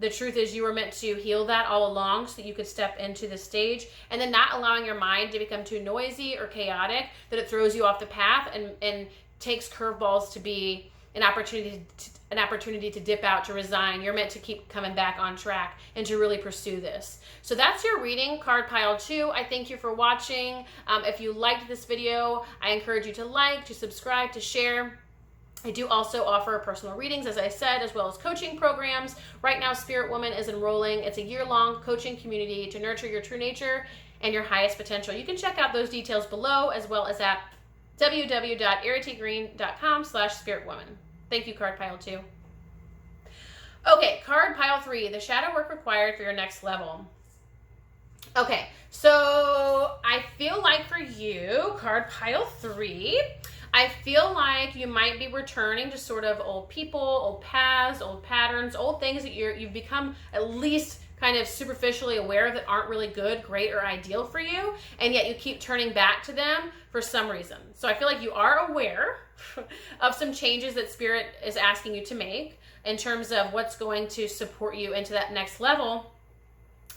the truth is, you were meant to heal that all along so that you could step into the stage, and then not allowing your mind to become too noisy or chaotic that it throws you off the path and takes curveballs to be an opportunity to dip out, to resign. You're meant to keep coming back on track and to really pursue this. So that's your reading, card pile 2. I thank you for watching. If you liked this video, I encourage you to like, to subscribe, to share. I do also offer personal readings, as I said, as well as coaching programs. Right now, Spirit Woman is enrolling. It's a year-long coaching community to nurture your true nature and your highest potential. You can check out those details below, as well as at www.aritygreen.com/spiritwoman. Thank you, card pile 2. Okay, card pile 3, the shadow work required for your next level. Okay, so I feel like for you, card pile 3, I feel like you might be returning to sort of old people, old paths, old patterns, old things that you've become at least kind of superficially aware of that aren't really good, great, or ideal for you, and yet you keep turning back to them for some reason. So I feel like you are aware of some changes that Spirit is asking you to make in terms of what's going to support you into that next level,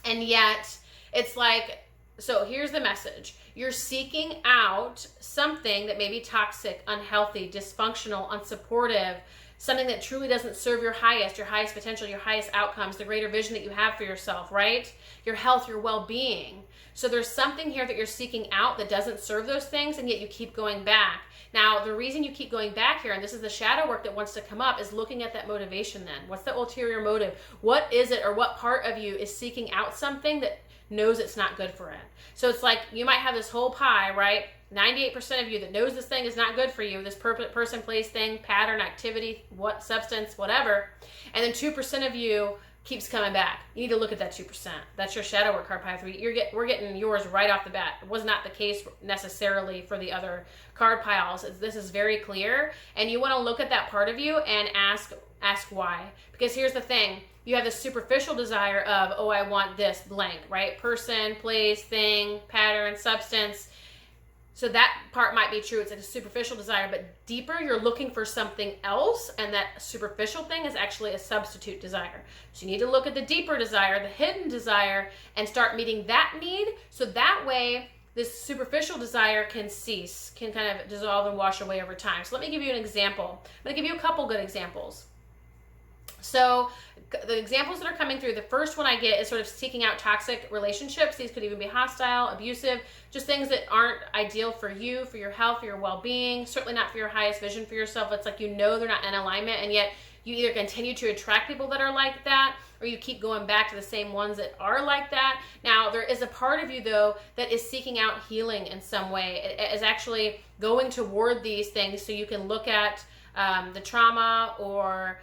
and yet it's like, so here's the message. You're seeking out something that may be toxic, unhealthy, dysfunctional, unsupportive, something that truly doesn't serve your highest potential, your highest outcomes, the greater vision that you have for yourself, right? Your health, your well-being. So there's something here that you're seeking out that doesn't serve those things, and yet you keep going back. Now, the reason you keep going back here, and this is the shadow work that wants to come up, is looking at that motivation then. What's the ulterior motive? What is it, or what part of you is seeking out something that knows it's not good for it? So it's like you might have this whole pie, right? 98% of you that knows this thing is not good for you, this person, place, thing, pattern, activity, what substance, whatever, and then 2% of you keeps coming back. You need to look at that 2%. That's your shadow work, card pile 3. We're getting yours right off the bat. It was not the case necessarily for the other card piles. This is very clear, and you want to look at that part of you and ask why. Because here's the thing. You have this superficial desire of, oh, I want this blank, right? Person, place, thing, pattern, substance. So that part might be true. It's like a superficial desire, but deeper, you're looking for something else, and that superficial thing is actually a substitute desire. So you need to look at the deeper desire, the hidden desire, and start meeting that need, so that way this superficial desire can cease, can kind of dissolve and wash away over time. So let me give you an example. I'm going to give you a couple good examples. So the examples that are coming through, the first one I get is sort of seeking out toxic relationships. These could even be hostile, abusive, just things that aren't ideal for you, for your health, for your well-being, certainly not for your highest vision for yourself. It's like you know they're not in alignment, and yet you either continue to attract people that are like that, or you keep going back to the same ones that are like that. Now, there is a part of you, though, that is seeking out healing in some way. It is actually going toward these things so you can look at the trauma or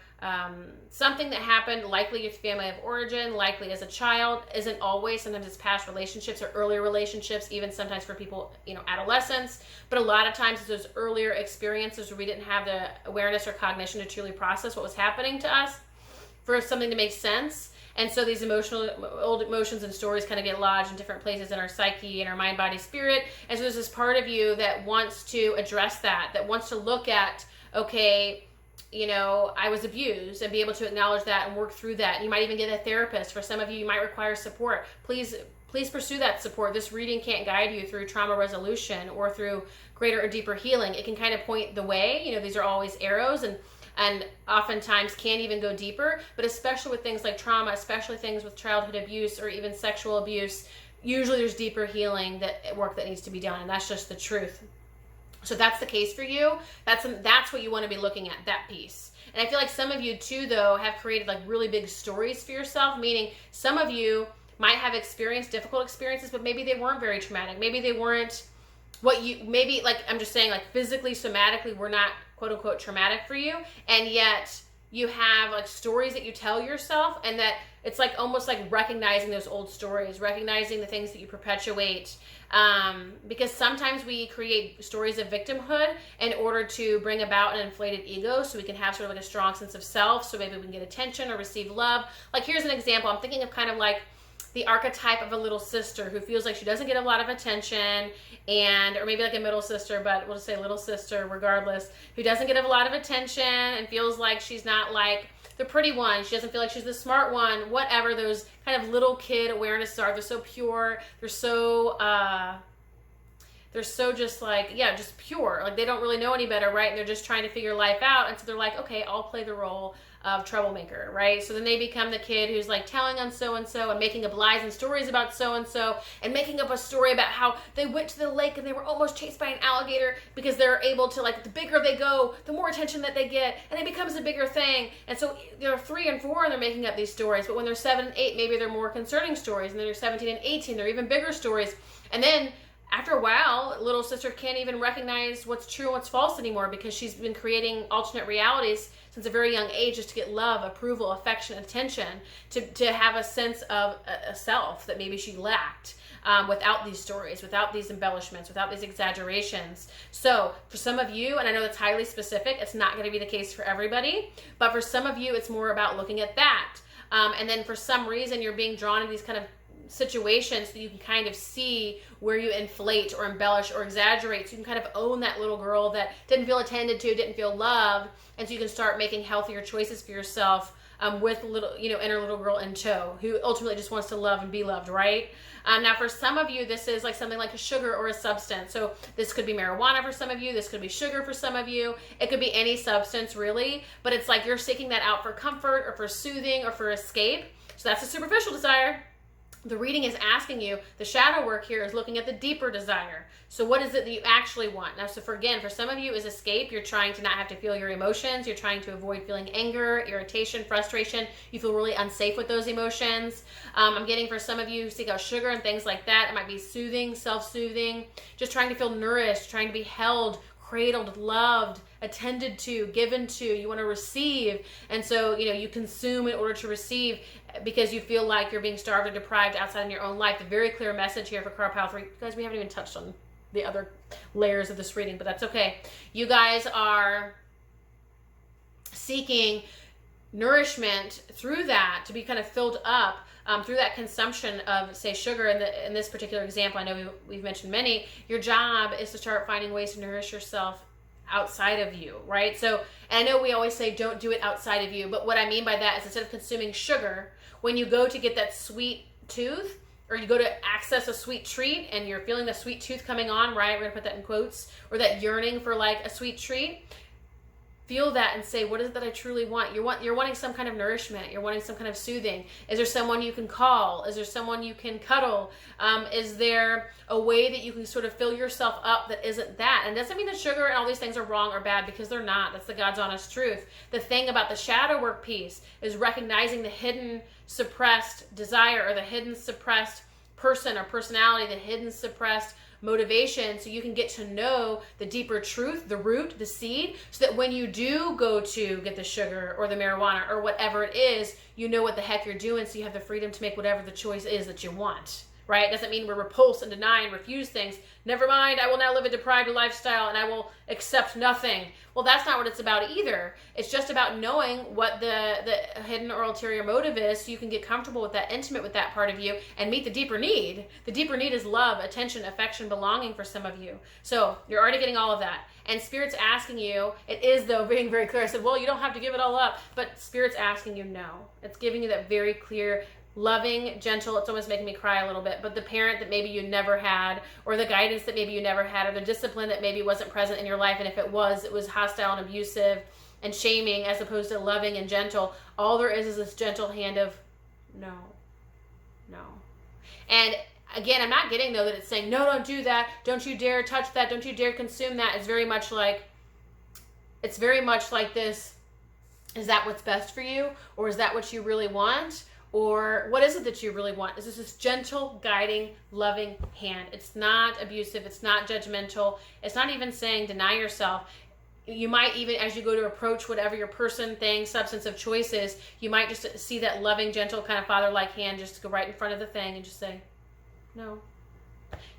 something that happened, likely your family of origin, likely as a child, isn't always. Sometimes it's past relationships or earlier relationships, even sometimes for people, adolescents. But a lot of times it's those earlier experiences where we didn't have the awareness or cognition to truly process what was happening to us for something to make sense. And so these old emotions and stories kind of get lodged in different places in our psyche and our mind, body, spirit. And so there's this part of you that wants to address that wants to look at, okay, I was abused, and be able to acknowledge that and work through that. You might even get a therapist. For some of you, you might require support. Please pursue that support. This reading can't guide you through trauma resolution or through greater or deeper healing. It can kind of point the way. These are always arrows, and oftentimes can even go deeper, but especially with things like trauma, especially things with childhood abuse or even sexual abuse, usually there's deeper healing work that needs to be done, and that's just the truth. So that's the case for you. That's what you want to be looking at, that piece. And I feel like some of you too, though, have created like really big stories for yourself, meaning some of you might have experienced difficult experiences, but maybe they weren't very traumatic. Maybe they weren't I'm just saying, like physically, somatically, were not quote unquote traumatic for you. And yet you have like stories that you tell yourself, and that it's like almost like recognizing those old stories, recognizing the things that you perpetuate. Because sometimes we create stories of victimhood in order to bring about an inflated ego so we can have sort of like a strong sense of self, so maybe we can get attention or receive love. Like here's an example. I'm thinking of kind of like the archetype of a little sister who feels like she doesn't get a lot of attention, or maybe like a middle sister, but we'll just say little sister regardless, who doesn't get a lot of attention and feels like she's not like the pretty one. She doesn't feel like she's the smart one, whatever those kind of little kid awarenesses are. They're so pure. They're so just like, just pure. Like they don't really know any better, right? And they're just trying to figure life out. And so they're like, okay, I'll play the role of troublemaker, right? So then they become the kid who's like telling on so-and-so and making up lies and stories about so-and-so, and making up a story about how they went to the lake and they were almost chased by an alligator, because they're able to, like, the bigger they go, the more attention that they get, and it becomes a bigger thing. And so they're 3 and 4 and they're making up these stories, but when they're 7 and 8, maybe they're more concerning stories, and then they're 17 and 18, they're even bigger stories. And then after a while, little sister can't even recognize what's true and what's false anymore, because she's been creating alternate realities since a very young age, just to get love, approval, affection, attention, to have a sense of a self that maybe she lacked without these stories, without these embellishments, without these exaggerations. So for some of you, and I know that's highly specific, it's not going to be the case for everybody, but for some of you, it's more about looking at that. And then for some reason, you're being drawn into these kind of situations so you can kind of see where you inflate or embellish or exaggerate, so you can kind of own that little girl that didn't feel attended to, didn't feel loved, and so you can start making healthier choices for yourself with little, inner little girl in tow, who ultimately just wants to love and be loved, right? Now for some of you, this is like something like a sugar or a substance. So this could be marijuana for some of you, this could be sugar for some of you, it could be any substance really, but it's like you're seeking that out for comfort or for soothing or for escape. So that's a superficial desire. The reading is asking you, the shadow work here is looking at the deeper desire. So what is it that you actually want? Now, so for some of you is escape. You're trying to not have to feel your emotions. You're trying to avoid feeling anger, irritation, frustration. You feel really unsafe with those emotions. I'm getting for some of you who seek out sugar and things like that. It might be soothing, self-soothing, just trying to feel nourished, trying to be held, cradled, loved, attended to, given to. You want to receive, and so you consume in order to receive, because you feel like you're being starved or deprived outside in your own life. The very clear message here for card pile 3, guys, we haven't even touched on the other layers of this reading, but that's okay. You guys are seeking nourishment through that, to be kind of filled up through that consumption of, say, sugar. In this particular example, I know we've mentioned many. Your job is to start finding ways to nourish yourself outside of you, right? So, and I know we always say don't do it outside of you, but what I mean by that is, instead of consuming sugar, when you go to get that sweet tooth, or you go to access a sweet treat and you're feeling the sweet tooth coming on, right? We're gonna put that in quotes, or that yearning for like a sweet treat. Feel that and say, what is it that I truly want? You're wanting some kind of nourishment. You're wanting some kind of soothing. Is there someone you can call? Is there someone you can cuddle? Is there a way that you can sort of fill yourself up that isn't that? And it doesn't mean that sugar and all these things are wrong or bad, because they're not. That's the God's honest truth. The thing about the shadow work piece is recognizing the hidden suppressed desire, or the hidden suppressed person or personality, the hidden suppressed motivation, so you can get to know the deeper truth, the root, the seed, so that when you do go to get the sugar or the marijuana or whatever it is, you know what the heck you're doing, so you have the freedom to make whatever the choice is that you want, right? It doesn't mean we're repulsed and deny and refuse things. Never mind, I will now live a deprived lifestyle and I will accept nothing. Well, that's not what it's about either. It's just about knowing what the hidden or ulterior motive is, so you can get comfortable with that, intimate with that part of you, and meet the deeper need. The deeper need is love, attention, affection, belonging for some of you. So you're already getting all of that. And Spirit's asking you, it is though being very clear. I said, well, you don't have to give it all up. But Spirit's asking you no. It's giving you that very clear, loving, gentle, it's almost making me cry a little bit, but the parent that maybe you never had, or the guidance that maybe you never had, or the discipline that maybe wasn't present in your life, and if it was hostile and abusive and shaming as opposed to loving and gentle. All there is this gentle hand of no. And again, I'm not getting though that it's saying, no, don't do that, don't you dare touch that, don't you dare consume that. It's very much like this, is that what's best for you? Or is that what you really want? Or what is it that you really want? Is this gentle, guiding, loving hand? It's not abusive. It's not judgmental. It's not even saying deny yourself. You might even, as you go to approach whatever your person, thing, substance of choice is, you might just see that loving, gentle, kind of father-like hand just go right in front of the thing and just say, no.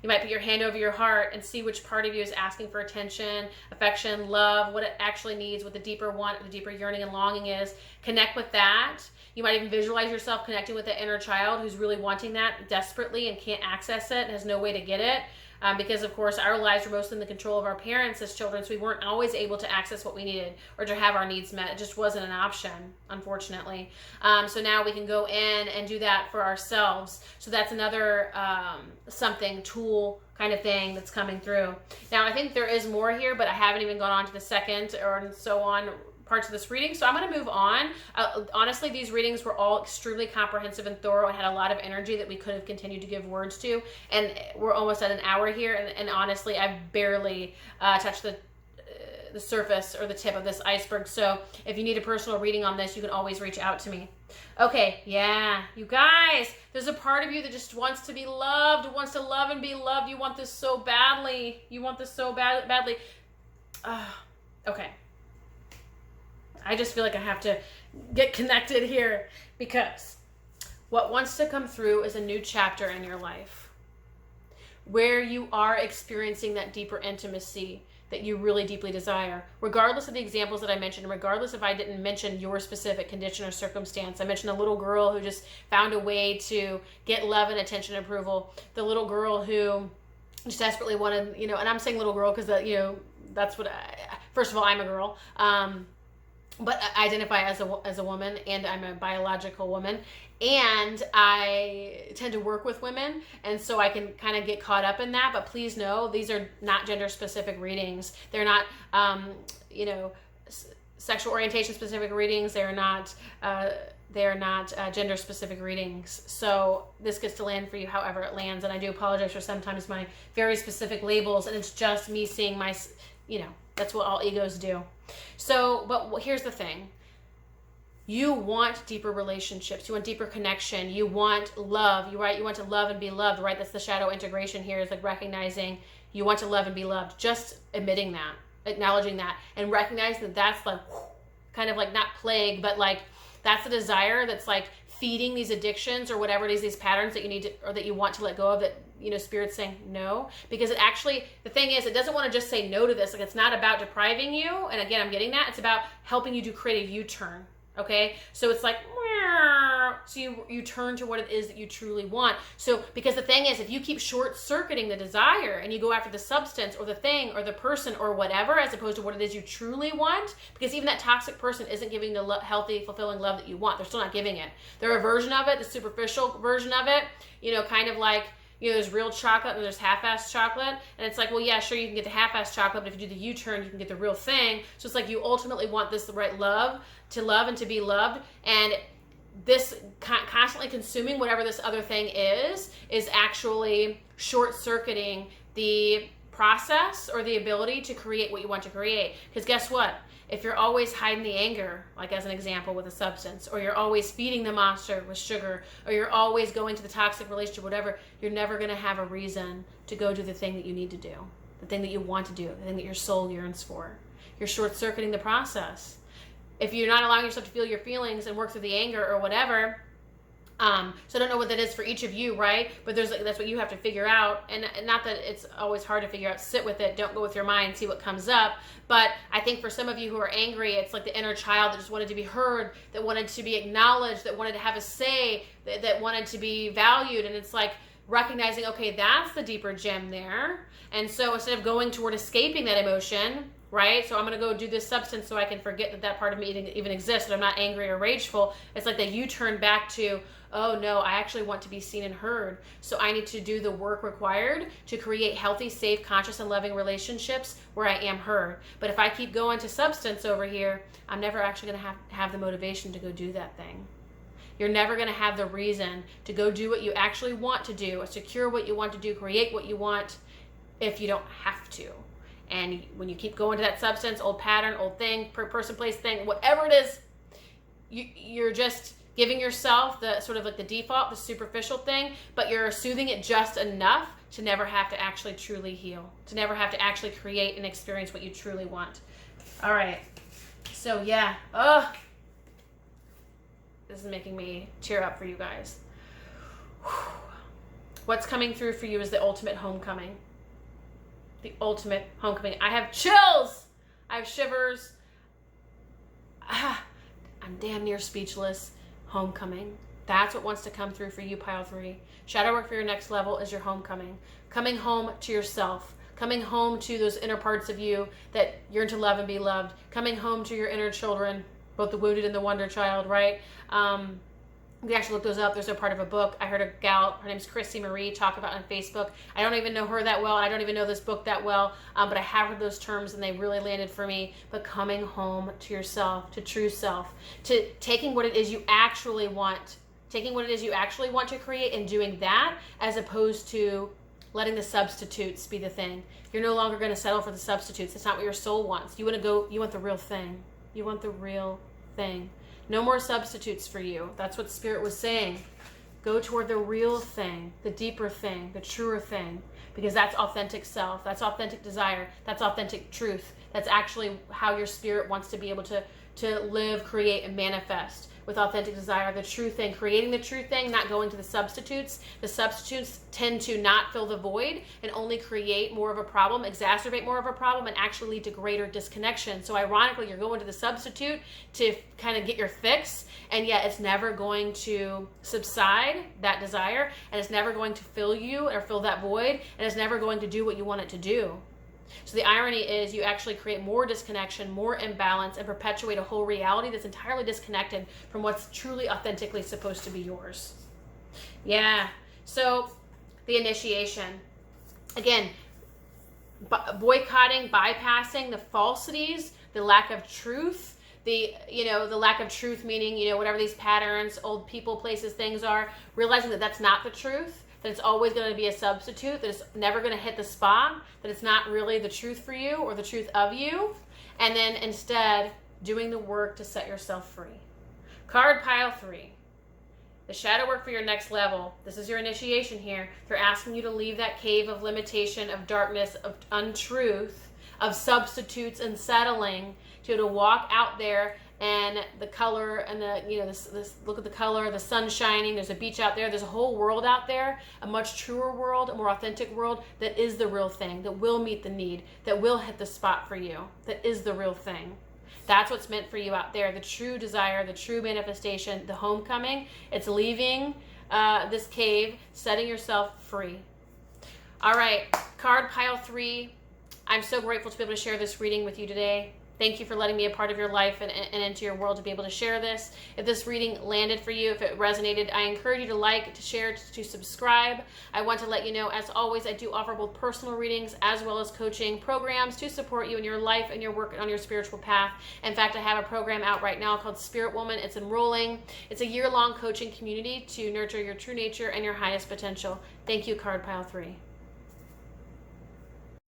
You might put your hand over your heart and see which part of you is asking for attention, affection, love, what it actually needs, what the deeper want, the deeper yearning and longing is. Connect with that. You might even visualize yourself connecting with the inner child who's really wanting that desperately and can't access it and has no way to get it. Because, of course, our lives were mostly in the control of our parents as children, so we weren't always able to access what we needed or to have our needs met. It just wasn't an option, unfortunately. So now we can go in and do that for ourselves. So that's another tool kind of thing that's coming through. Now, I think there is more here, but I haven't even gone on to the second or so on parts of this reading, so I'm going to move on. Honestly, these readings were all extremely comprehensive and thorough and had a lot of energy that we could have continued to give words to, and we're almost at an hour here, and honestly, I've barely touched the surface or the tip of this iceberg. So if you need a personal reading on this, you can always reach out to me. Okay, yeah, you guys, there's a part of you that just wants to be loved, wants to love and be loved. You want this so badly. You want this so badly. Okay. I just feel like I have to get connected here, because what wants to come through is a new chapter in your life where you are experiencing that deeper intimacy that you really deeply desire, regardless of the examples that I mentioned, regardless if I didn't mention your specific condition or circumstance. I mentioned a little girl who just found a way to get love and attention and approval, the little girl who just desperately wanted, and I'm saying little girl because that's what first of all, I'm a girl, but I identify as a woman, and I'm a biological woman, and I tend to work with women, and so I can kind of get caught up in that. But please know, these are not gender-specific readings. They're not, sexual orientation-specific readings. They're not gender-specific readings. So this gets to land for you however it lands, and I do apologize for sometimes my very specific labels, and it's just me seeing my, that's what all egos do. So, but here's the thing. You want deeper relationships. You want deeper connection. You want love. You want to love and be loved, right? That's the shadow integration here, is like recognizing you want to love and be loved. Just admitting that, acknowledging that, and recognizing that that's like kind of like not plague, but like that's the desire that's like feeding these addictions or whatever it is, these patterns that you need to, or that you want to let go of, that, Spirit's saying no. Because it actually, the thing is, it doesn't want to just say no to this. Like, it's not about depriving you. And again, I'm getting that. It's about helping you to create a U-turn. Okay. So it's like, so you turn to what it is that you truly want. So, because the thing is, if you keep short-circuiting the desire and you go after the substance or the thing or the person or whatever, as opposed to what it is you truly want, because even that toxic person isn't giving the healthy, fulfilling love that you want. They're still not giving it. They're a version of it, the superficial version of it, kind of like, You know, there's real chocolate and there's half-assed chocolate. And it's like, well, yeah, sure, you can get the half-assed chocolate, but if you do the U-turn, you can get the real thing. So it's like you ultimately want the right love and to be loved. And this constantly consuming whatever this other thing is actually short-circuiting the process or the ability to create what you want to create. Because guess what? If you're always hiding the anger, like as an example with a substance, or you're always feeding the monster with sugar, or you're always going to the toxic relationship, whatever, you're never going to have a reason to go do the thing that you need to do, the thing that you want to do, the thing that your soul yearns for. You're short-circuiting the process. If you're not allowing yourself to feel your feelings and work through the anger or whatever, so I don't know what that is for each of you, right? But that's what you have to figure out. And not that it's always hard to figure out. Sit with it. Don't go with your mind. See what comes up. But I think for some of you who are angry, it's like the inner child that just wanted to be heard, that wanted to be acknowledged, that wanted to have a say, that wanted to be valued. And it's like recognizing, okay, that's the deeper gem there. And so instead of going toward escaping that emotion, right? So I'm going to go do this substance so I can forget that part of me even exists, that I'm not angry or rageful. It's like that you turn back to, oh no, I actually want to be seen and heard. So I need to do the work required to create healthy, safe, conscious, and loving relationships where I am heard. But if I keep going to substance over here, I'm never actually going to have the motivation to go do that thing. You're never going to have the reason to go do what you actually want to do, secure what you want to do, create what you want, if you don't have to. And when you keep going to that substance, old pattern, old thing, person, place, thing, whatever it is, you're just giving yourself the sort of like the default, the superficial thing, but you're soothing it just enough to never have to actually truly heal, to never have to actually create and experience what you truly want. All right. So yeah, this is making me tear up for you guys. What's coming through for you is the ultimate homecoming. The ultimate homecoming. I have chills. I have shivers. I'm damn near speechless. Homecoming. That's what wants to come through for you, pile 3. Shadow work for your next level is your homecoming. Coming home to yourself. Coming home to those inner parts of you that yearn to love and be loved. Coming home to your inner children, both the wounded and the wonder child, right? We actually looked those up. There's a part of a book. I heard a gal, her name's Chrissy Marie, talk about on Facebook. I don't even know her that well. I don't even know this book that well, but I have heard those terms and they really landed for me. But coming home to yourself, to true self, to taking what it is you actually want, taking what it is you actually want to create and doing that, as opposed to letting the substitutes be the thing. You're no longer going to settle for the substitutes. That's not what your soul wants. You want the real thing. You want the real thing. No more substitutes for you. That's what Spirit was saying. Go toward the real thing, the deeper thing, the truer thing, because that's authentic self. That's authentic desire. That's authentic truth. That's actually how your spirit wants to be able to live, create, and manifest with authentic desire. The true thing, creating the true thing, not going to the substitutes. The substitutes tend to not fill the void and only create more of a problem, exacerbate more of a problem, and actually lead to greater disconnection. So ironically, you're going to the substitute to kind of get your fix, and yet it's never going to subside that desire, and it's never going to fill you or fill that void, and it's never going to do what you want it to do. So the irony is you actually create more disconnection, more imbalance, and perpetuate a whole reality that's entirely disconnected from what's truly authentically supposed to be yours. Yeah. So the initiation. Again, boycotting, bypassing the falsities, the lack of truth, the lack of truth meaning, whatever these patterns, old people, places, things are, realizing that that's not the truth, that it's always going to be a substitute, that it's never going to hit the spot, that it's not really the truth for you or the truth of you, and then instead doing the work to set yourself free. Card pile 3. The shadow work for your next level. This is your initiation here. They're asking you to leave that cave of limitation, of darkness, of untruth, of substitutes and settling, to walk out there and the color and this look at the color, the sun shining, there's a beach out there, there's a whole world out there, a much truer world, a more authentic world that is the real thing, that will meet the need, that will hit the spot for you, that is the real thing. That's what's meant for you out there, the true desire, the true manifestation, the homecoming. It's leaving this cave, setting yourself free. All right, card pile 3. I'm so grateful to be able to share this reading with you today. Thank you for letting me a part of your life and into your world to be able to share this. If this reading landed for you, if it resonated, I encourage you to like, to share, to subscribe. I want to let you know, as always, I do offer both personal readings as well as coaching programs to support you in your life and your work on your spiritual path. In fact, I have a program out right now called Spirit Woman. It's enrolling. It's a year-long coaching community to nurture your true nature and your highest potential. Thank you, Card Pile 3.